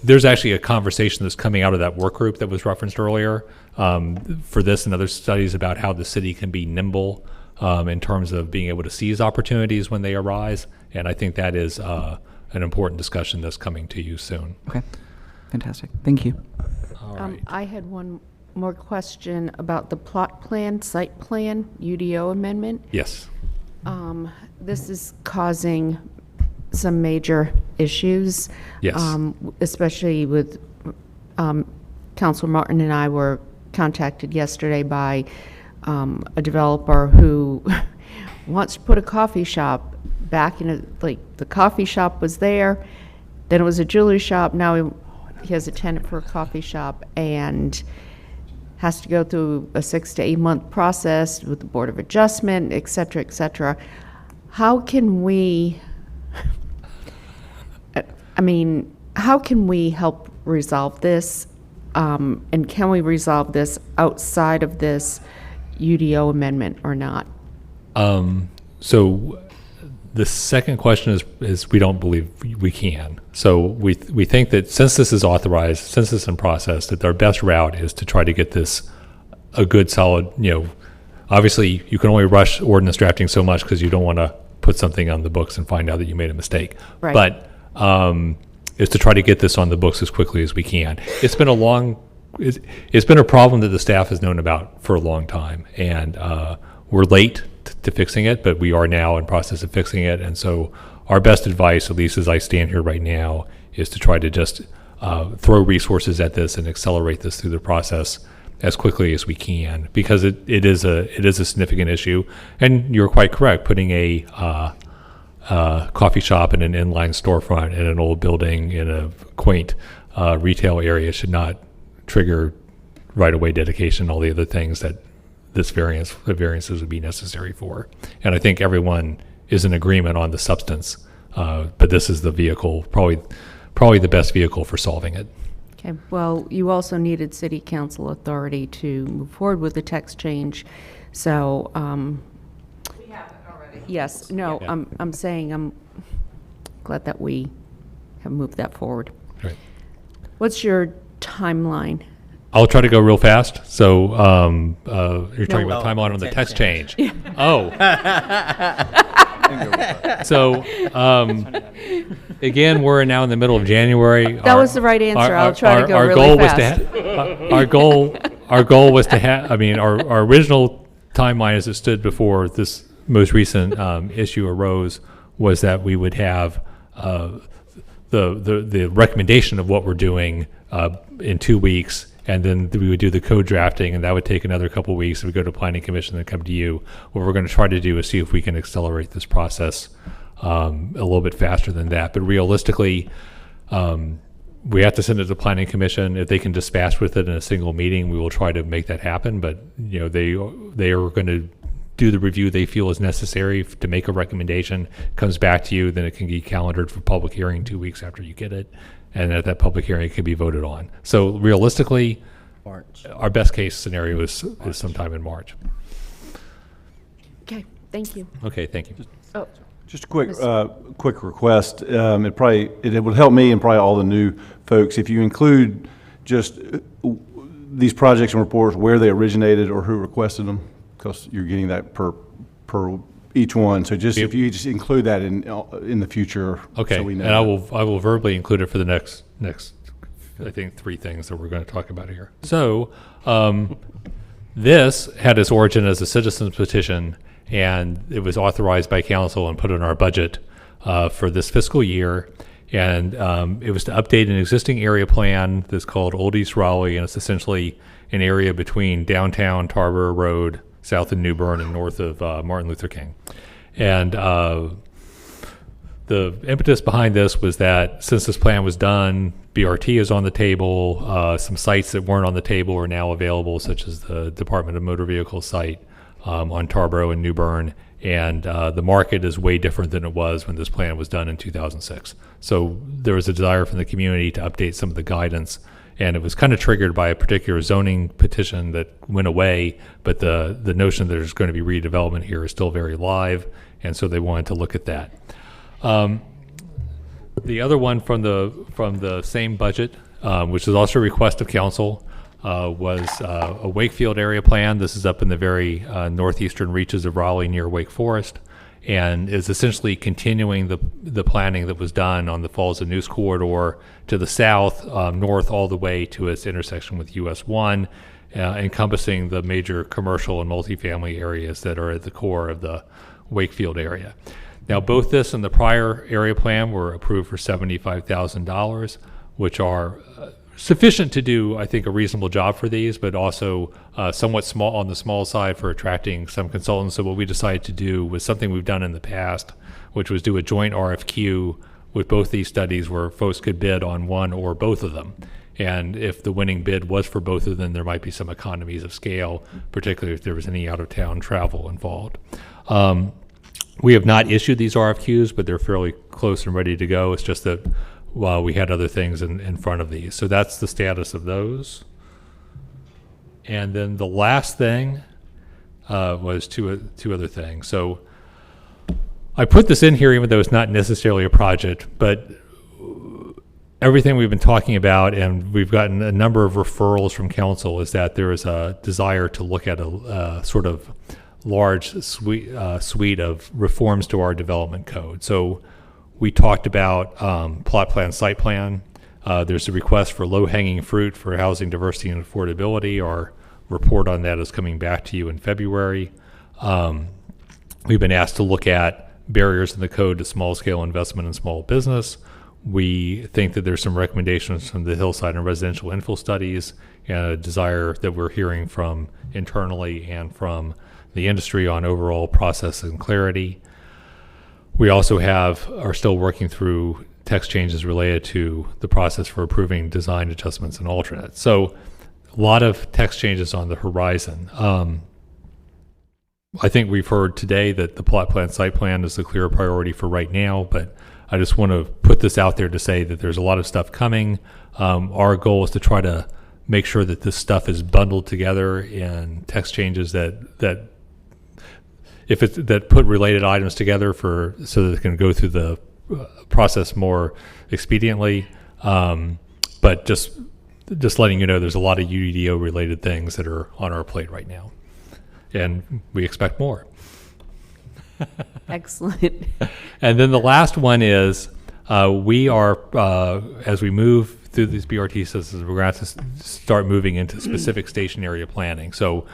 there's actually a conversation that's coming out of that work group that was referenced earlier for this and other studies about how the city can be nimble in terms of being able to seize opportunities when they arise. And I think that is an important discussion that's coming to you soon. Okay. Fantastic. Thank you. All right. I had one more question about the plot plan, site plan, UDO amendment. Yes. This is causing some major issues. Yes. Especially with Councilor Martin and I were contacted yesterday by a developer who wants to put a coffee shop back in the coffee shop was there, then it was a jewelry shop, now he has a tenant for a coffee shop and has to go through a 6 to 8 month process with the Board of Adjustment, et cetera, et cetera. How can we, how can we help resolve this? And can we resolve this outside of this UDO amendment or not? So the second question is we don't believe we can. So we think that since this is authorized, since it's in process, that our best route is to try to get this a good solid, obviously you can only rush ordinance drafting so much because you don't want to put something on the books and find out that you made a mistake. Right. But is to try to get this on the books as quickly as we can. It's been it's been a problem that the staff has known about for a long time, and we're late to fixing it, but we are now in process of fixing it. And so our best advice, at least as I stand here right now, is to try to just throw resources at this and accelerate this through the process as quickly as we can, because it is a significant issue. And you're quite correct, putting a coffee shop in an inline storefront in an old building in a quaint retail area should not trigger right-of-way dedication, all the other things that the variances would be necessary for. And I think everyone is in agreement on the substance, but this is the vehicle, probably the best vehicle for solving it. Okay, well, you also needed city council authority to move forward with the text change, so, we have it already. Yes, no, Yeah. I'm saying I'm glad that we have moved that forward. Right. What's your timeline? I'll try to go real fast. So you're talking about timeline on the text change. Oh. So again, we're now in the middle of January. That was the right answer. I'll try to go really fast. Our goal was to have. I mean, our original timeline, as it stood before this most recent issue arose, was that we would have the recommendation of what we're doing in 2 weeks. And then we would do the code drafting, and that would take another couple of weeks. We go to planning commission and come to you. What we're going to try to do is see if we can accelerate this process a little bit faster than that. But realistically, we have to send it to planning commission. If they can dispatch with it in a single meeting, we will try to make that happen. But they are going to do the review they feel is necessary to make a recommendation. Comes back to you, then it can be calendared for public hearing 2 weeks after you get it. And at that public hearing, it can be voted on. So realistically, March. our best case scenario is sometime in March. Okay, thank you. Okay, thank you. Oh, Just a quick request. It would help me and probably all the new folks if you include just these projects and reports, where they originated or who requested them, because you're getting that per each one. So just if you just include that in the future, Okay, so we know. and I will verbally include it for the next I think 3 things that we're going to talk about here. So this had its origin as a citizen's petition, and it was authorized by council and put in our budget for this fiscal year. And it was to update an existing area plan that's called Old East Raleigh, and it's essentially an area between downtown Tarboro Road, south of New Bern, and north of Martin Luther King. And the impetus behind this was that since this plan was done, BRT is on the table. Some sites that weren't on the table are now available, such as the Department of Motor Vehicle site on Tarboro and New Bern. And the market is way different than it was when this plan was done in 2006. So there was a desire from the community to update some of the guidance. And it was kind of triggered by a particular zoning petition that went away, but the notion that there's going to be redevelopment here is still very live, and so they wanted to look at that. The other one from the same budget, which is also a request of council, was a Wakefield area plan. This is up in the very northeastern reaches of Raleigh near Wake Forest, and is essentially continuing the planning that was done on the Falls of News corridor to the south, north all the way to its intersection with US 1, encompassing the major commercial and multifamily areas that are at the core of the Wakefield area. Now, both this and the prior area plan were approved for $75,000, which are sufficient to do, I think, a reasonable job for these, but also somewhat small on the small side for attracting some consultants. So what we decided to do was something we've done in the past, which was do a joint RFQ with both these studies where folks could bid on one or both of them. And if the winning bid was for both of them, there might be some economies of scale, particularly if there was any out-of-town travel involved. We have not issued these RFQs, but they're fairly close and ready to go. It's just that we had other things in front of these. So that's the status of those. And then the last thing was two other things. So I put this in here even though it's not necessarily a project, but everything we've been talking about, and we've gotten a number of referrals from council, is that there is a desire to look at a sort of large suite of reforms to our development code. So we talked about plot plan, site plan. There's a request for low-hanging fruit for housing diversity and affordability. Our report on that is coming back to you in February. We've been asked to look at barriers in the code to small-scale investment in small business. We think that there's some recommendations from the hillside and residential infill studies, and a desire that we're hearing from internally and from the industry on overall process and clarity. We also are still working through text changes related to the process for approving design adjustments and alternates. So a lot of text changes on the horizon. I think we've heard today that the plot plan, site plan is the clear priority for right now, but I just want to put this out there to say that there's a lot of stuff coming. Our goal is to try to make sure that this stuff is bundled together in text changes that put related items together so that it can go through the process more expediently. But just letting you know, there's a lot of UDO related things that are on our plate right now, and we expect more. Excellent. And then the last one is we are, as we move through these BRT systems, we're going to have to start moving into specific station area planning. So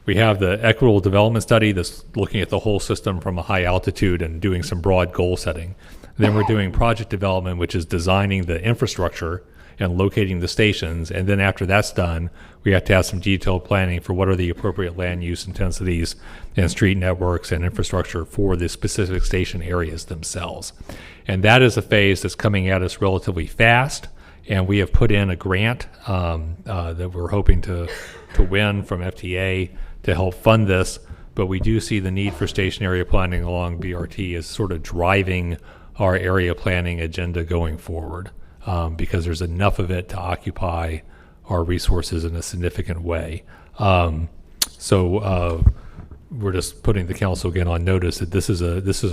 we have the equitable development study that's looking at the whole system from a high altitude and doing some broad goal setting. And then we're doing project development, which is designing the infrastructure and locating the stations. And then after that's done, we have to have some detailed planning for what are the appropriate land use intensities and street networks and infrastructure for the specific station areas themselves. And that is a phase that's coming at us relatively fast. And we have put in a grant that we're hoping to win from FTA to help fund this. But we do see the need for station area planning along BRT as sort of driving our area planning agenda going forward, because there's enough of it to occupy our resources in a significant way. So we're just putting the council again on notice that this is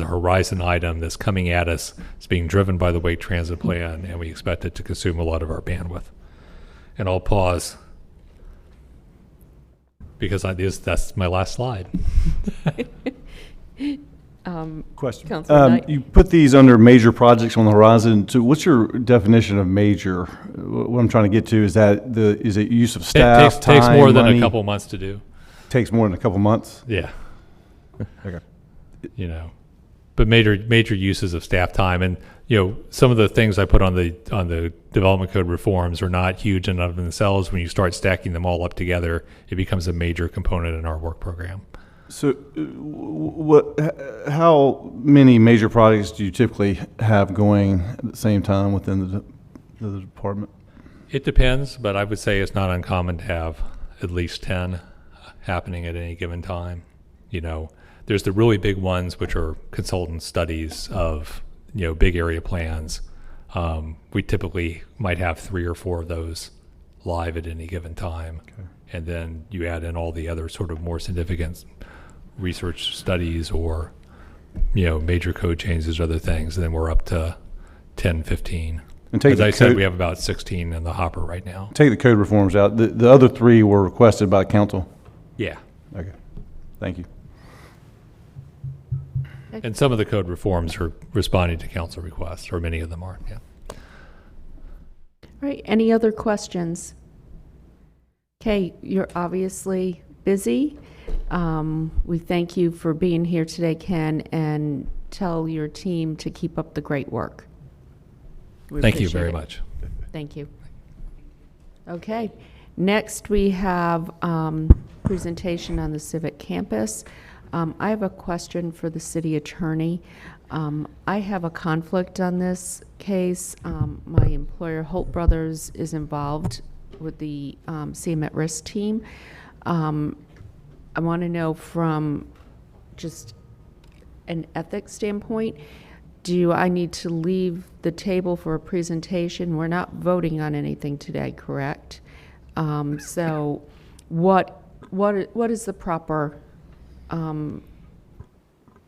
a horizon item that's coming at us. It's being driven by the Wake Transit Plan, and we expect it to consume a lot of our bandwidth. And I'll pause because that's my last slide. Question. Councilor Knight. You put these under major projects on the horizon. So what's your definition of major? What I'm trying to get to is is it use of staff, It takes time, more than money? a couple months to do. Takes more than a couple months? Yeah. Okay. But major uses of staff time, and some of the things I put on the development code reforms are not huge in and of themselves. When you start stacking them all up together, it becomes a major component in our work program. So how many major projects do you typically have going at the same time within the department? It depends, but I would say it's not uncommon to have at least 10 happening at any given time. There's the really big ones, which are consultant studies of, big area plans. We typically might have 3 or 4 of those live at any given time. Okay. And then you add in all the other sort of more significant research studies or, major code changes or other things. And then we're up to 10, 15. And as I said, we have about 16 in the hopper right now. Take the code reforms out. The other 3 were requested by council? Yeah. Okay. Thank you. And some of the code reforms are responding to council requests, or many of them are, yeah. All right, any other questions? Okay, you're obviously busy. We thank you for being here today, Ken, and tell your team to keep up the great work. Thank you very much. Thank you. Okay, next we have presentation on the Civic Campus. I have a question for the city attorney. I have a conflict on this case. My employer, Holt Brothers, is involved with the CM at Risk team. I want to know from just an ethics standpoint, do I need to leave the table for a presentation? We're not voting on anything today, correct? So what is the proper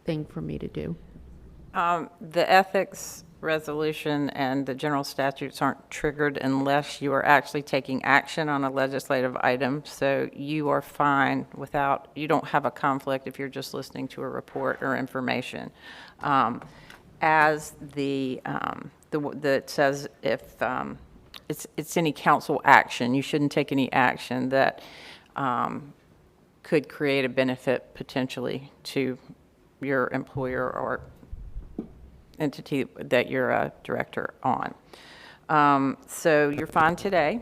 thing for me to do? The ethics resolution and the general statutes aren't triggered unless you are actually taking action on a legislative item. So you are fine you don't have a conflict if you're just listening to a report or information. As that says if it's any council action, you shouldn't take any action that could create a benefit potentially to your employer or entity that you're a director on. So you're fine today.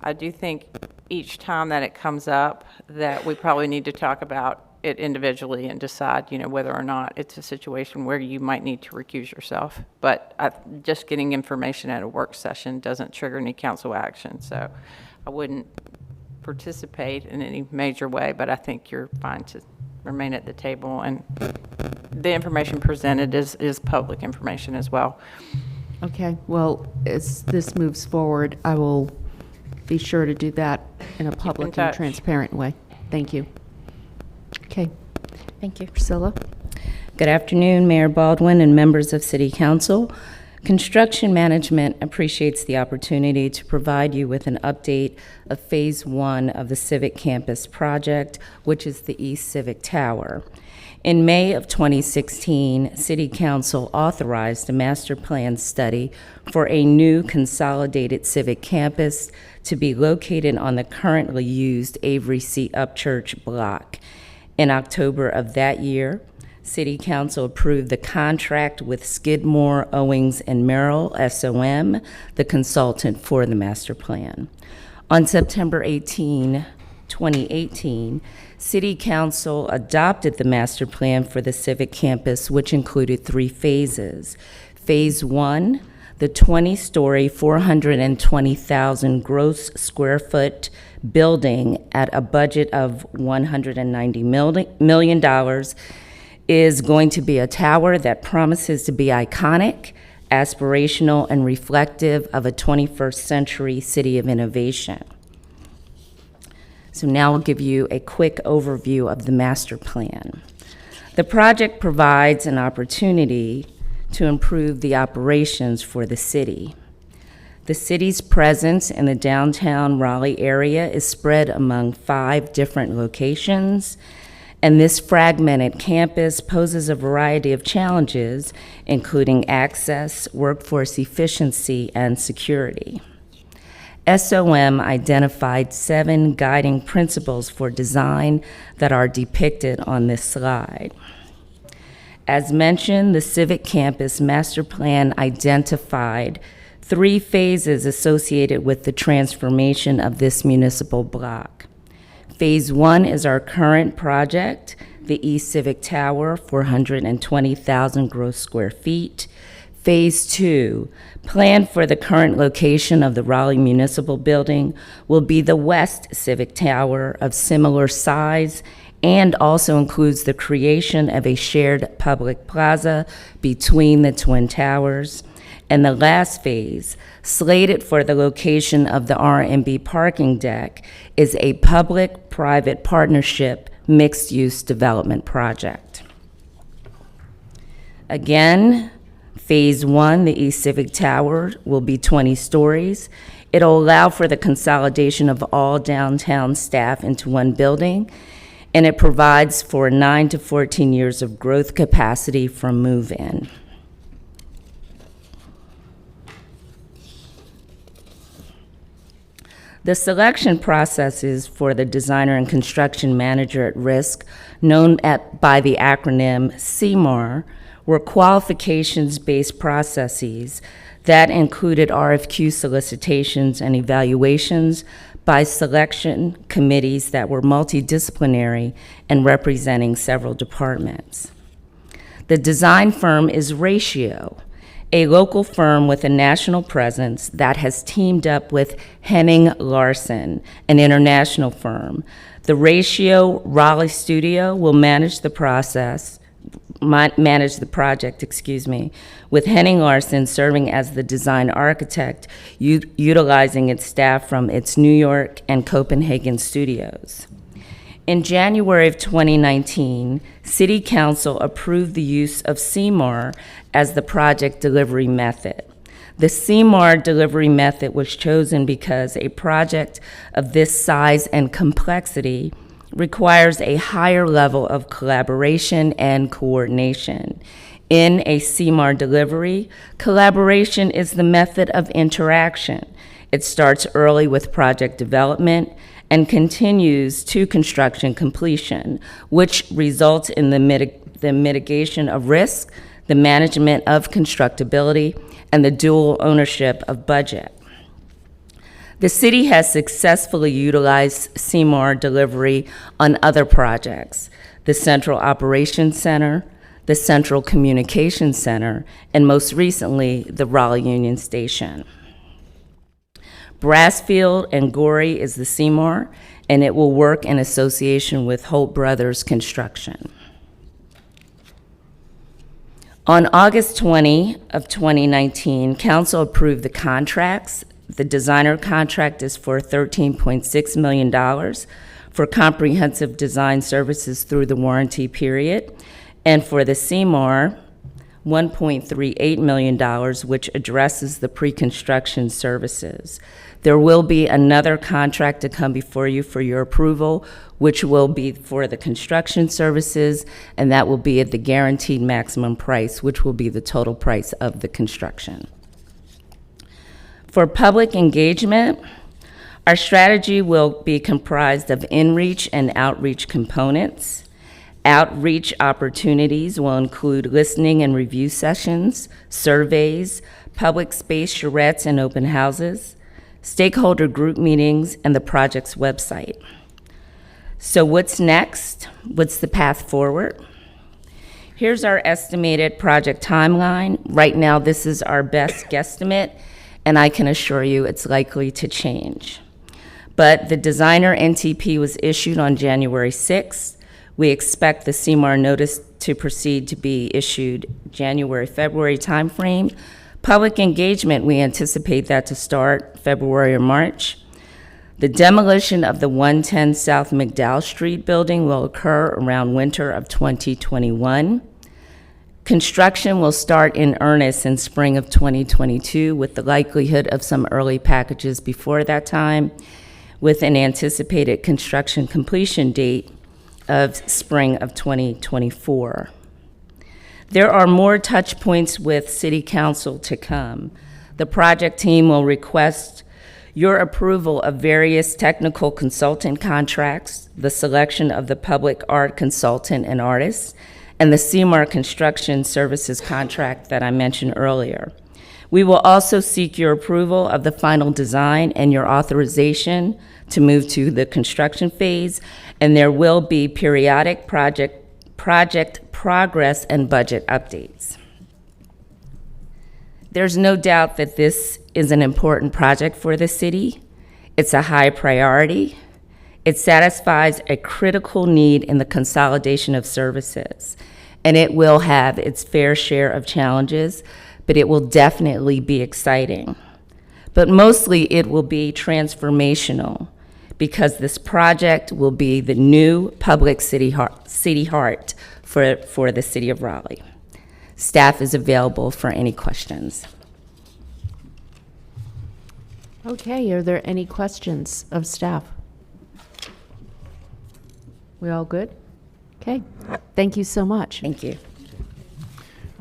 I do think each time that it comes up that we probably need to talk about it individually and decide, whether or not it's a situation where you might need to recuse yourself. But just getting information at a work session doesn't trigger any council action. So I wouldn't participate in any major way, but I think you're fine to remain at the table and the information presented is public information as well. Okay, well, as this moves forward, I will be sure to do that in a public and touch. transparent way. Thank you. Okay, Thank you. Priscilla? Good afternoon, Mayor Baldwin and members of City Council. Construction Management appreciates the opportunity to provide you with an update of Phase 1 of the Civic Campus project, which is the East Civic Tower. In May of 2016, City Council authorized a master plan study for a new consolidated civic campus to be located on the currently used Avery C. Upchurch block. In October of that year, City Council approved the contract with Skidmore, Owings, and Merrill, SOM, the consultant for the master plan. On September 18, 2018, City Council adopted the master plan for the Civic Campus, which included 3 phases. Phase 1, the 20-story, 420,000 gross square foot building at a budget of $190 million, is going to be a tower that promises to be iconic, aspirational, and reflective of a 21st century city of innovation. So now I'll give you a quick overview of the master plan. The project provides an opportunity to improve the operations for the city. The city's presence in the downtown Raleigh area is spread among 5 different locations, and this fragmented campus poses a variety of challenges, including access, workforce efficiency, and security. SOM identified 7 guiding principles for design that are depicted on this slide. As mentioned, the Civic Campus Master Plan identified 3 phases associated with the transformation of this municipal block. Phase 1 is our current project, the East Civic Tower, 420,000 gross square feet. Phase 2, planned for the current location of the Raleigh Municipal Building, will be the West Civic Tower of similar size and also includes the creation of a shared public plaza between the Twin Towers. And the last phase, slated for the location of the R&B parking deck, is a public-private partnership mixed-use development project. Again, Phase 1, the East Civic Tower, will be 20 stories. It'll allow for the consolidation of all downtown staff into one building, and it provides for 9 to 14 years of growth capacity from move-in. The selection processes for the designer and construction manager at risk, known by the acronym CMAR, were qualifications-based processes that included RFQ solicitations and evaluations by selection committees that were multidisciplinary and representing several departments. The design firm is Ratio, a local firm with a national presence that has teamed up with Henning Larsen, an international firm. The Ratio Raleigh studio will manage the project, with Henning Larsen serving as the design architect, utilizing its staff from its New York and Copenhagen studios. In January of 2019, City Council approved the use of CMAR as the project delivery method. The CMAR delivery method was chosen because a project of this size and complexity requires a higher level of collaboration and coordination. In a CMAR delivery, collaboration is the method of interaction. It starts early with project development and continues to construction completion, which results in the mitigation of risk, the management of constructability, and the dual ownership of budget. The city has successfully utilized CMAR delivery on other projects, the Central Operations Center, the Central Communications Center, and most recently, the Raleigh Union Station. Brassfield and Gorey is the CMAR, and it will work in association with Holt Brothers Construction. On August 20 of 2019, council approved the contracts. The designer contract is for $13.6 million for comprehensive design services through the warranty period, and for the CMAR, $1.38 million, which addresses the pre-construction services. There will be another contract to come before you for your approval, which will be for the construction services, and that will be at the guaranteed maximum price, which will be the total price of the construction. For public engagement, our strategy will be comprised of in-reach and outreach components. Outreach opportunities will include listening and review sessions, surveys, public space charrettes and open houses, stakeholder group meetings, and the project's website. So what's next? What's the path forward? Here's our estimated project timeline. Right now, this is our best guesstimate, and I can assure you it's likely to change. But the designer NTP was issued on January 6th. We expect the CMAR notice to proceed to be issued January-February timeframe. Public engagement, we anticipate that to start February or March. The demolition of the 110 South McDowell Street building will occur around winter of 2021. Construction will start in earnest in spring of 2022 with the likelihood of some early packages before that time, with an anticipated construction completion date of spring of 2024. There are more touch points with City Council to come. The project team will request your approval of various technical consultant contracts, the selection of the public art consultant and artists, and the CMAR construction services contract that I mentioned earlier. We will also seek your approval of the final design and your authorization to move to the construction phase, and there will be periodic project progress and budget updates. There's no doubt that this is an important project for the city. It's a high priority. It satisfies a critical need in the consolidation of services, and it will have its fair share of challenges, but it will definitely be exciting. But mostly it will be transformational, because this project will be the new public city heart for the city of Raleigh. Staff is available for any questions. Okay, are there any questions of staff? We all good? Okay, thank you so much. Thank you.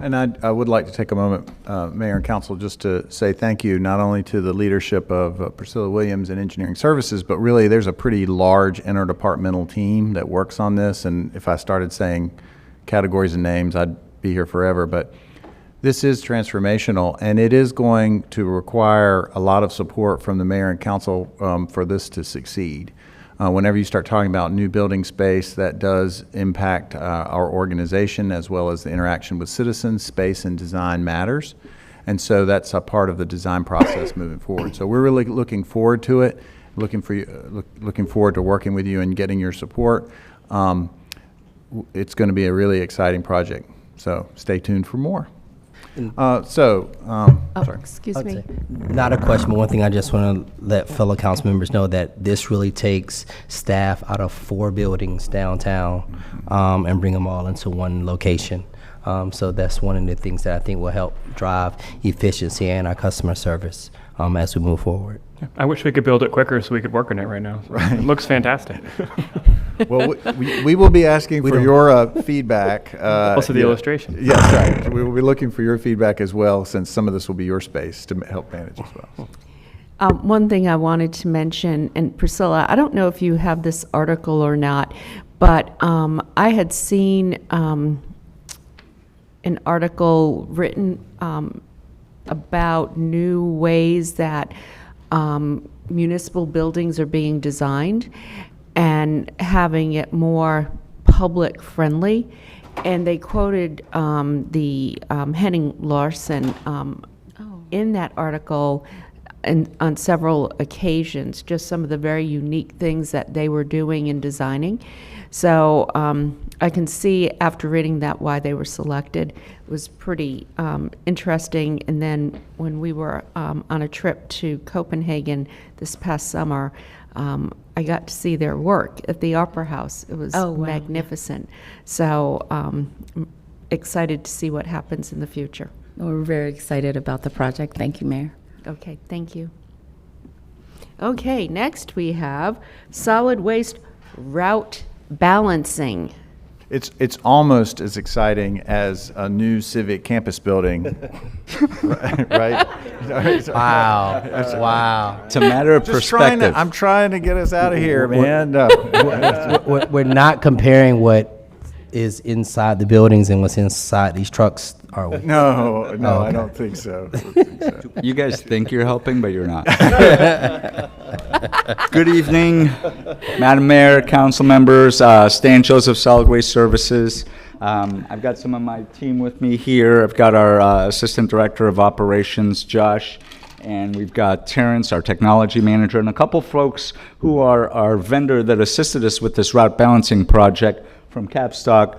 And I would like to take a moment, Mayor and Council, just to say thank you not only to the leadership of Priscilla Williams and Engineering Services, but really there's a pretty large interdepartmental team that works on this. And if I started saying categories and names, I'd be here forever. But this is transformational, and it is going to require a lot of support from the Mayor and Council for this to succeed. Whenever you start talking about new building space, that does impact our organization as well as the interaction with citizens. Space and design matters. And so that's a part of the design process moving forward. So we're really looking forward to it, looking forward to working with you and getting your support. It's going to be a really exciting project. So stay tuned for more. Sorry. Excuse me. Not a question, but one thing I just want to let fellow council members know that this really takes staff out of 4 buildings downtown and bring them all into one location. So that's one of the things that I think will help drive efficiency and our customer service as we move forward. I wish we could build it quicker so we could work on it right now. Right. It looks fantastic. Well, we will be asking for your feedback. Also the illustration. Yes, right. We will be looking for your feedback as well, since some of this will be your space to help manage as well. One thing I wanted to mention, and Priscilla, I don't know if you have this article or not, but I had seen an article written about new ways that municipal buildings are being designed and having it more public friendly. And they quoted the Henning Larson in that article and on several occasions, just some of the very unique things that they were doing and designing. So I can see after reading that why they were selected. It was pretty interesting. And then when we were on a trip to Copenhagen this past summer, I got to see their work at the Opera House. It was magnificent. So excited to see what happens in the future. We're very excited about the project. Thank you, Mayor. Okay, thank you. Okay, next we have solid waste route balancing. It's almost as exciting as a new civic campus building, right? Wow. Wow. It's a matter of perspective. I'm trying to get us out of here, man. We're not comparing what is inside the buildings and what's inside these trucks, are we? No, okay. I don't think so. You guys think you're helping, but you're not. Good evening, Madam Mayor, council members, Stan Joseph, Solid Waste Services. I've got some of my team with me here. I've got our Assistant Director of Operations, Josh, and we've got Terrence, our technology manager, and a couple folks who are our vendor that assisted us with this route balancing project from Capstock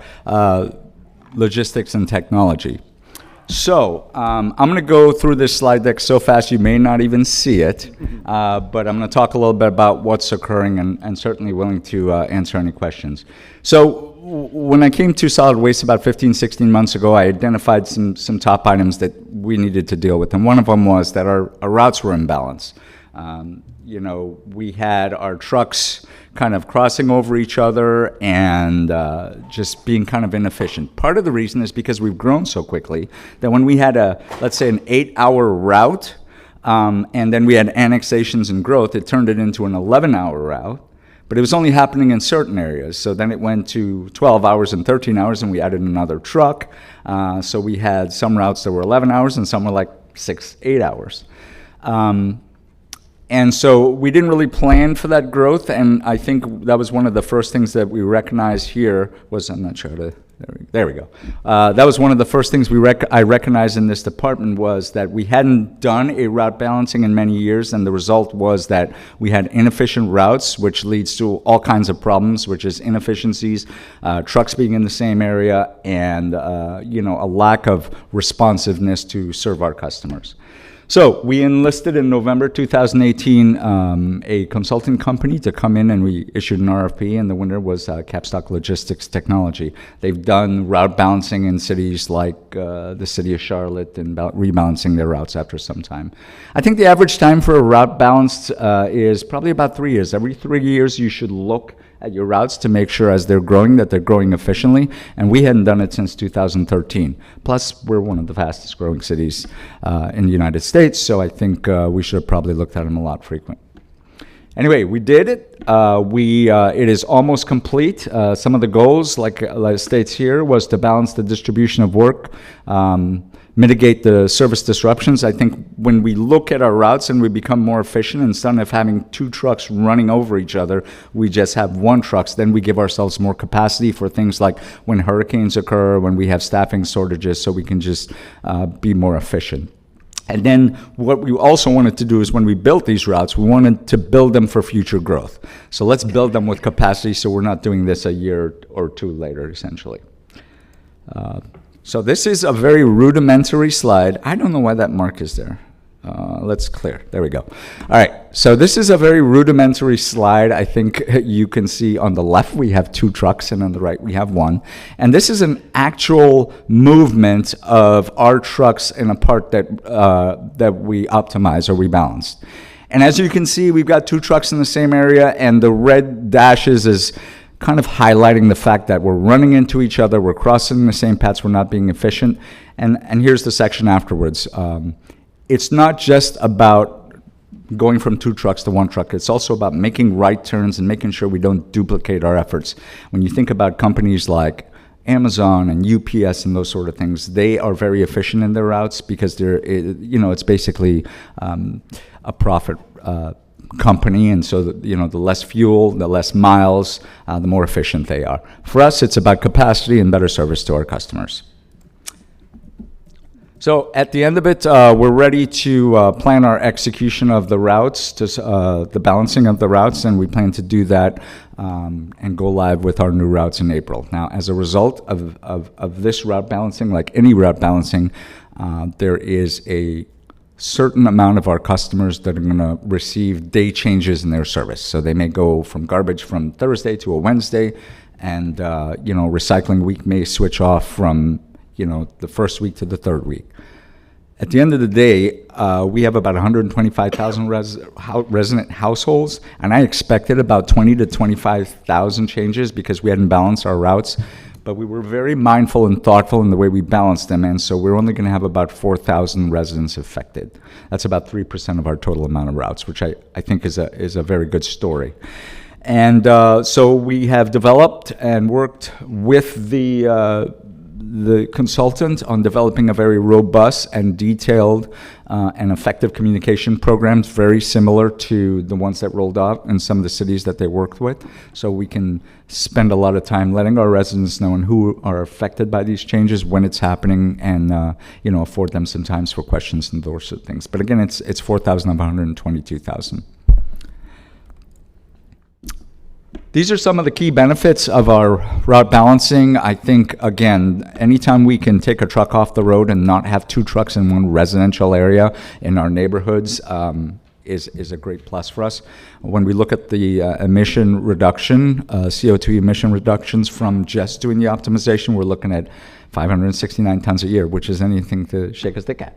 Logistics and Technology. So I'm going to go through this slide deck so fast you may not even see it, but I'm going to talk a little bit about what's occurring and certainly willing to answer any questions. So when I came to solid waste about 15, 16 months ago, I identified some top items that we needed to deal with, and one of them was that our routes were imbalanced. We had our trucks kind of crossing over each other and just being kind of inefficient. Part of the reason is because we've grown so quickly that when we had let's say an 8-hour route, and then we had annexations and growth, it turned it into an 11-hour route, but it was only happening in certain areas. So then it went to 12 hours and 13 hours, and we added another truck. So we had some routes that were 11 hours and some were like 6-8 hours. And so we didn't really plan for that growth, and I think that was one of the first things that we recognized here was, I'm not sure how to, there we go. That was one of the first things I recognized in this department was that we hadn't done a route balancing in many years, and the result was that we had inefficient routes, which leads to all kinds of problems, which is inefficiencies, trucks being in the same area, and a lack of responsiveness to serve our customers. So we enlisted in November 2018 a consulting company to come in, and we issued an RFP, and the winner was Capstock Logistics Technology. They've done route balancing in cities like the city of Charlotte and rebalancing their routes after some time. I think the average time for a route balanced is probably about 3 years. Every 3 years you should look at your routes to make sure as they're growing that they're growing efficiently, and we hadn't done it since 2013. Plus, we're one of the fastest growing cities in the United States, so I think we should have probably looked at them a lot frequent. Anyway, we did it. It is almost complete. Some of the goals, like states here, was to balance the distribution of work, mitigate the service disruptions. I think when we look at our routes and we become more efficient, instead of having 2 trucks running over each other, we just have 1 truck. Then we give ourselves more capacity for things like when hurricanes occur, when we have staffing shortages, so we can just be more efficient. And then what we also wanted to do is when we built these routes, we wanted to build them for future growth. So let's build them with capacity so we're not doing this a year or 2 later, essentially. So this is a very rudimentary slide. I don't know why that mark is there. Let's clear. There we go. All right. So this is a very rudimentary slide. I think you can see on the left we have 2 trucks and on the right we have 1. And this is an actual movement of our trucks in a part that we optimize or we balanced. And as you can see, we've got 2 trucks in the same area, and the red dashes is kind of highlighting the fact that we're running into each other, we're crossing the same paths, we're not being efficient. And here's the section afterwards. It's not just about going from 2 trucks to 1 truck. It's also about making right turns and making sure we don't duplicate our efforts. When you think about companies like Amazon and UPS and those sort of things, they are very efficient in their routes because it's basically a profit company, and so the less fuel, the less miles, the more efficient they are. For us, it's about capacity and better service to our customers. So at the end of it, we're ready to plan our execution of the routes, the balancing of the routes, and we plan to do that and go live with our new routes in April. Now, as a result of this route balancing, like any route balancing, there is a certain amount of our customers that are going to receive day changes in their service. So they may go from garbage from Thursday to a Wednesday, and recycling week may switch off from the first week to the third week. At the end of the day, we have about 125,000 resident households, and I expected about 20 to 25,000 changes because we hadn't balanced our routes. But we were very mindful and thoughtful in the way we balanced them, and so we're only going to have about 4,000 residents affected. That's about 3% of our total amount of routes, which I think is a very good story. And so we have developed and worked with the consultant on developing a very robust and detailed and effective communication programs, very similar to the ones that rolled out in some of the cities that they worked with. So we can spend a lot of time letting our residents know and who are affected by these changes, when it's happening, and afford them some time for questions and those sort of things. But again, it's 4,000 of 122,000. These are some of the key benefits of our route balancing. I think, again, anytime we can take a truck off the road and not have two trucks in one residential area in our neighborhoods is a great plus for us. When we look at the emission reduction, CO2 emission reductions from just doing the optimization, we're looking at 569 tons a year, which is anything to shake a stick at.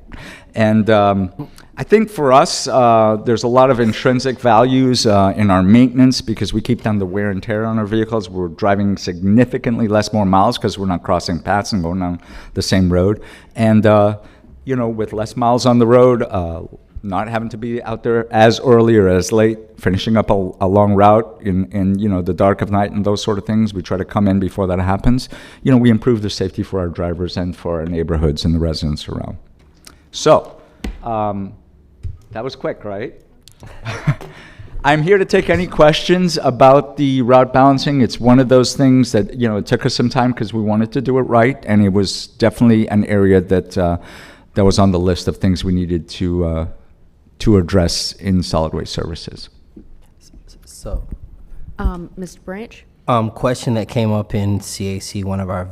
And I think for us, there's a lot of intrinsic values in our maintenance because we keep down the wear and tear on our vehicles. We're driving significantly more miles because we're not crossing paths and going down the same road. And, with less miles on the road, not having to be out there as early or as late, finishing up a long route in the dark of night and those sort of things. We try to come in before that happens. We improve the safety for our drivers and for our neighborhoods and the residents around. So, that was quick, right? I'm here to take any questions about the route balancing. It's one of those things that, it took us some time because we wanted to do it right, and it was definitely an area that was on the list of things we needed to address in solid waste services. So, Mr. Branch? question that came up in CAC, one of our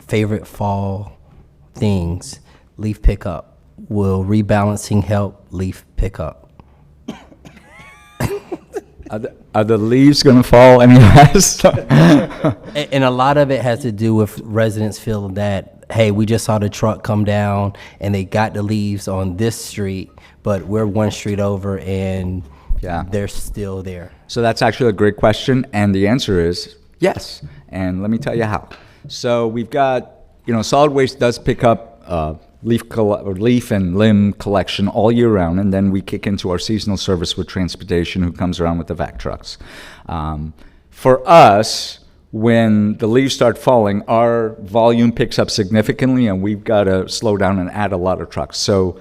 favorite fall things, leaf pickup. Will rebalancing help leaf pickup? Are the leaves going to fall any less? And a lot of it has to do with residents feel that, hey, we just saw the truck come down and they got the leaves on this street, but we're one street over and they're still there. So that's actually a great question, and the answer is yes. And let me tell you how. So we've got, solid waste does pick up leaf and limb collection all year round, and then we kick into our seasonal service with transportation, who comes around with the vac trucks. For us, when the leaves start falling, our volume picks up significantly, and we've got to slow down and add a lot of trucks. So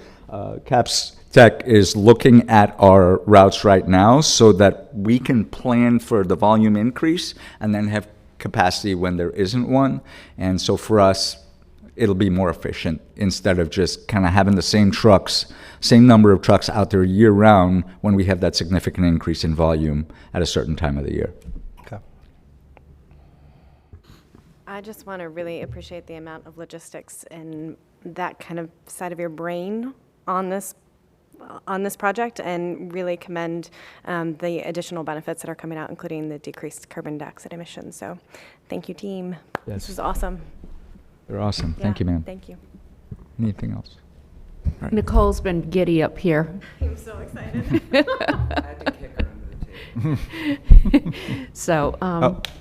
CAPS Tech is looking at our routes right now so that we can plan for the volume increase and then have capacity when there isn't one. And so for us, it'll be more efficient instead of just kind of having the same number of trucks out there year round when we have that significant increase in volume at a certain time of the year. Okay. I just want to really appreciate the amount of logistics and that kind of side of your brain on this project, and really commend the additional benefits that are coming out, including the decreased carbon dioxide emissions. So thank you, team. Yes. This was awesome. They're awesome. Yeah, Thank you, ma'am. Thank you. Anything else? Right. Nicole's been giddy up here. I'm so excited. I had to kick her under the table. So,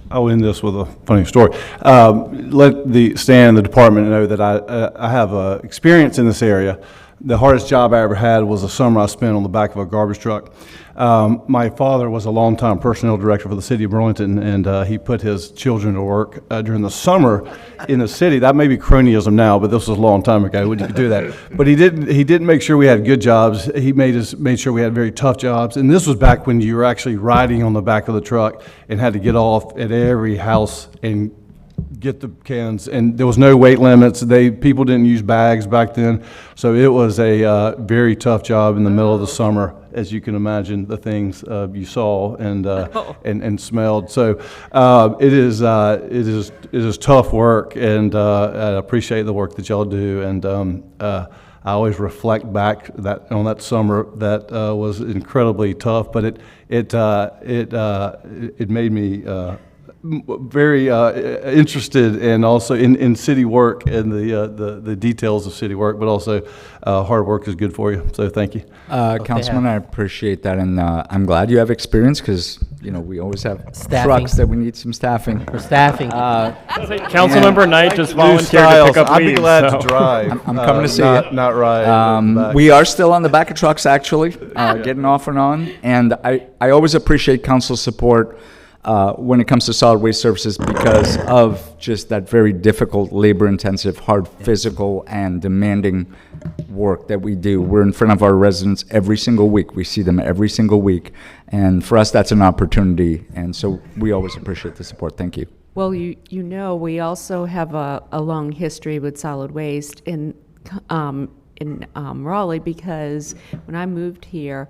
I'll end this with a funny story. Let Stan and the department know that I have experience in this area. The hardest job I ever had was a summer I spent on the back of a garbage truck. My father was a longtime personnel director for the city of Burlington, and he put his children to work during the summer in the city. That may be cronyism now, but this was a long time ago when you could do that. But he didn't make sure we had good jobs. He made sure we had very tough jobs. And this was back when you were actually riding on the back of the truck and had to get off at every house and get the cans, and there was no weight limits. People didn't use bags back then, so it was a very tough job in the middle of the summer, as you can imagine, the things you saw and smelled. So it is tough work, and I appreciate the work that y'all do, and I always reflect back on that summer that was incredibly tough, but it made me very interested and also in city work and the details of city work, but also hard work is good for you. So thank you. Councilman, I appreciate that, and I'm glad you have experience because we always have Staffing. trucks that we need some staffing. For staffing. Councilmember Knight just volunteered to pick up I'd be weeds, glad so. to drive. I'm coming to see not, you. Not right. We are still on the back of trucks, actually, getting off and on. And I always appreciate council support when it comes to solid waste services because of just that very difficult, labor-intensive, hard physical and demanding work that we do. We're in front of our residents every single week. We see them every single week. And for us, that's an opportunity. And so we always appreciate the support. Thank you. Well, we also have a long history with solid waste in Raleigh because when I moved here,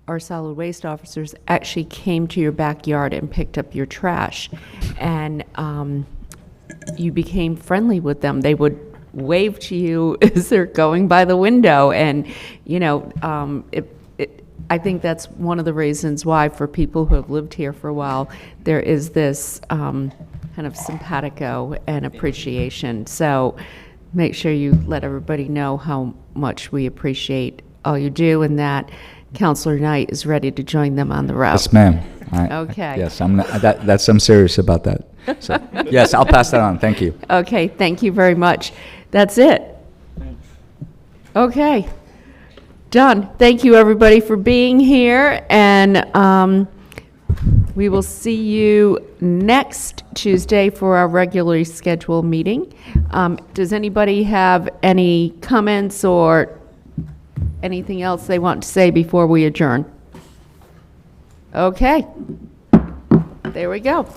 our solid waste officers actually came to your backyard and picked up your trash. And you became friendly with them. They would wave to you as they're going by the window. And, I think that's one of the reasons why for people who have lived here for a while, there is this kind of simpatico and appreciation. So make sure you let everybody know how much we appreciate all you do and that Councilor Knight is ready to join them on the route. Yes, ma'am. Okay. Yes, I'm serious about that. So, yes, I'll pass that on. Thank you. Okay, thank you very much. That's it. Okay. Done. Thank you, everybody, for being here, and we will see you next Tuesday for our regularly scheduled meeting. Does anybody have any comments or anything else they want to say before we adjourn? Okay. There we go.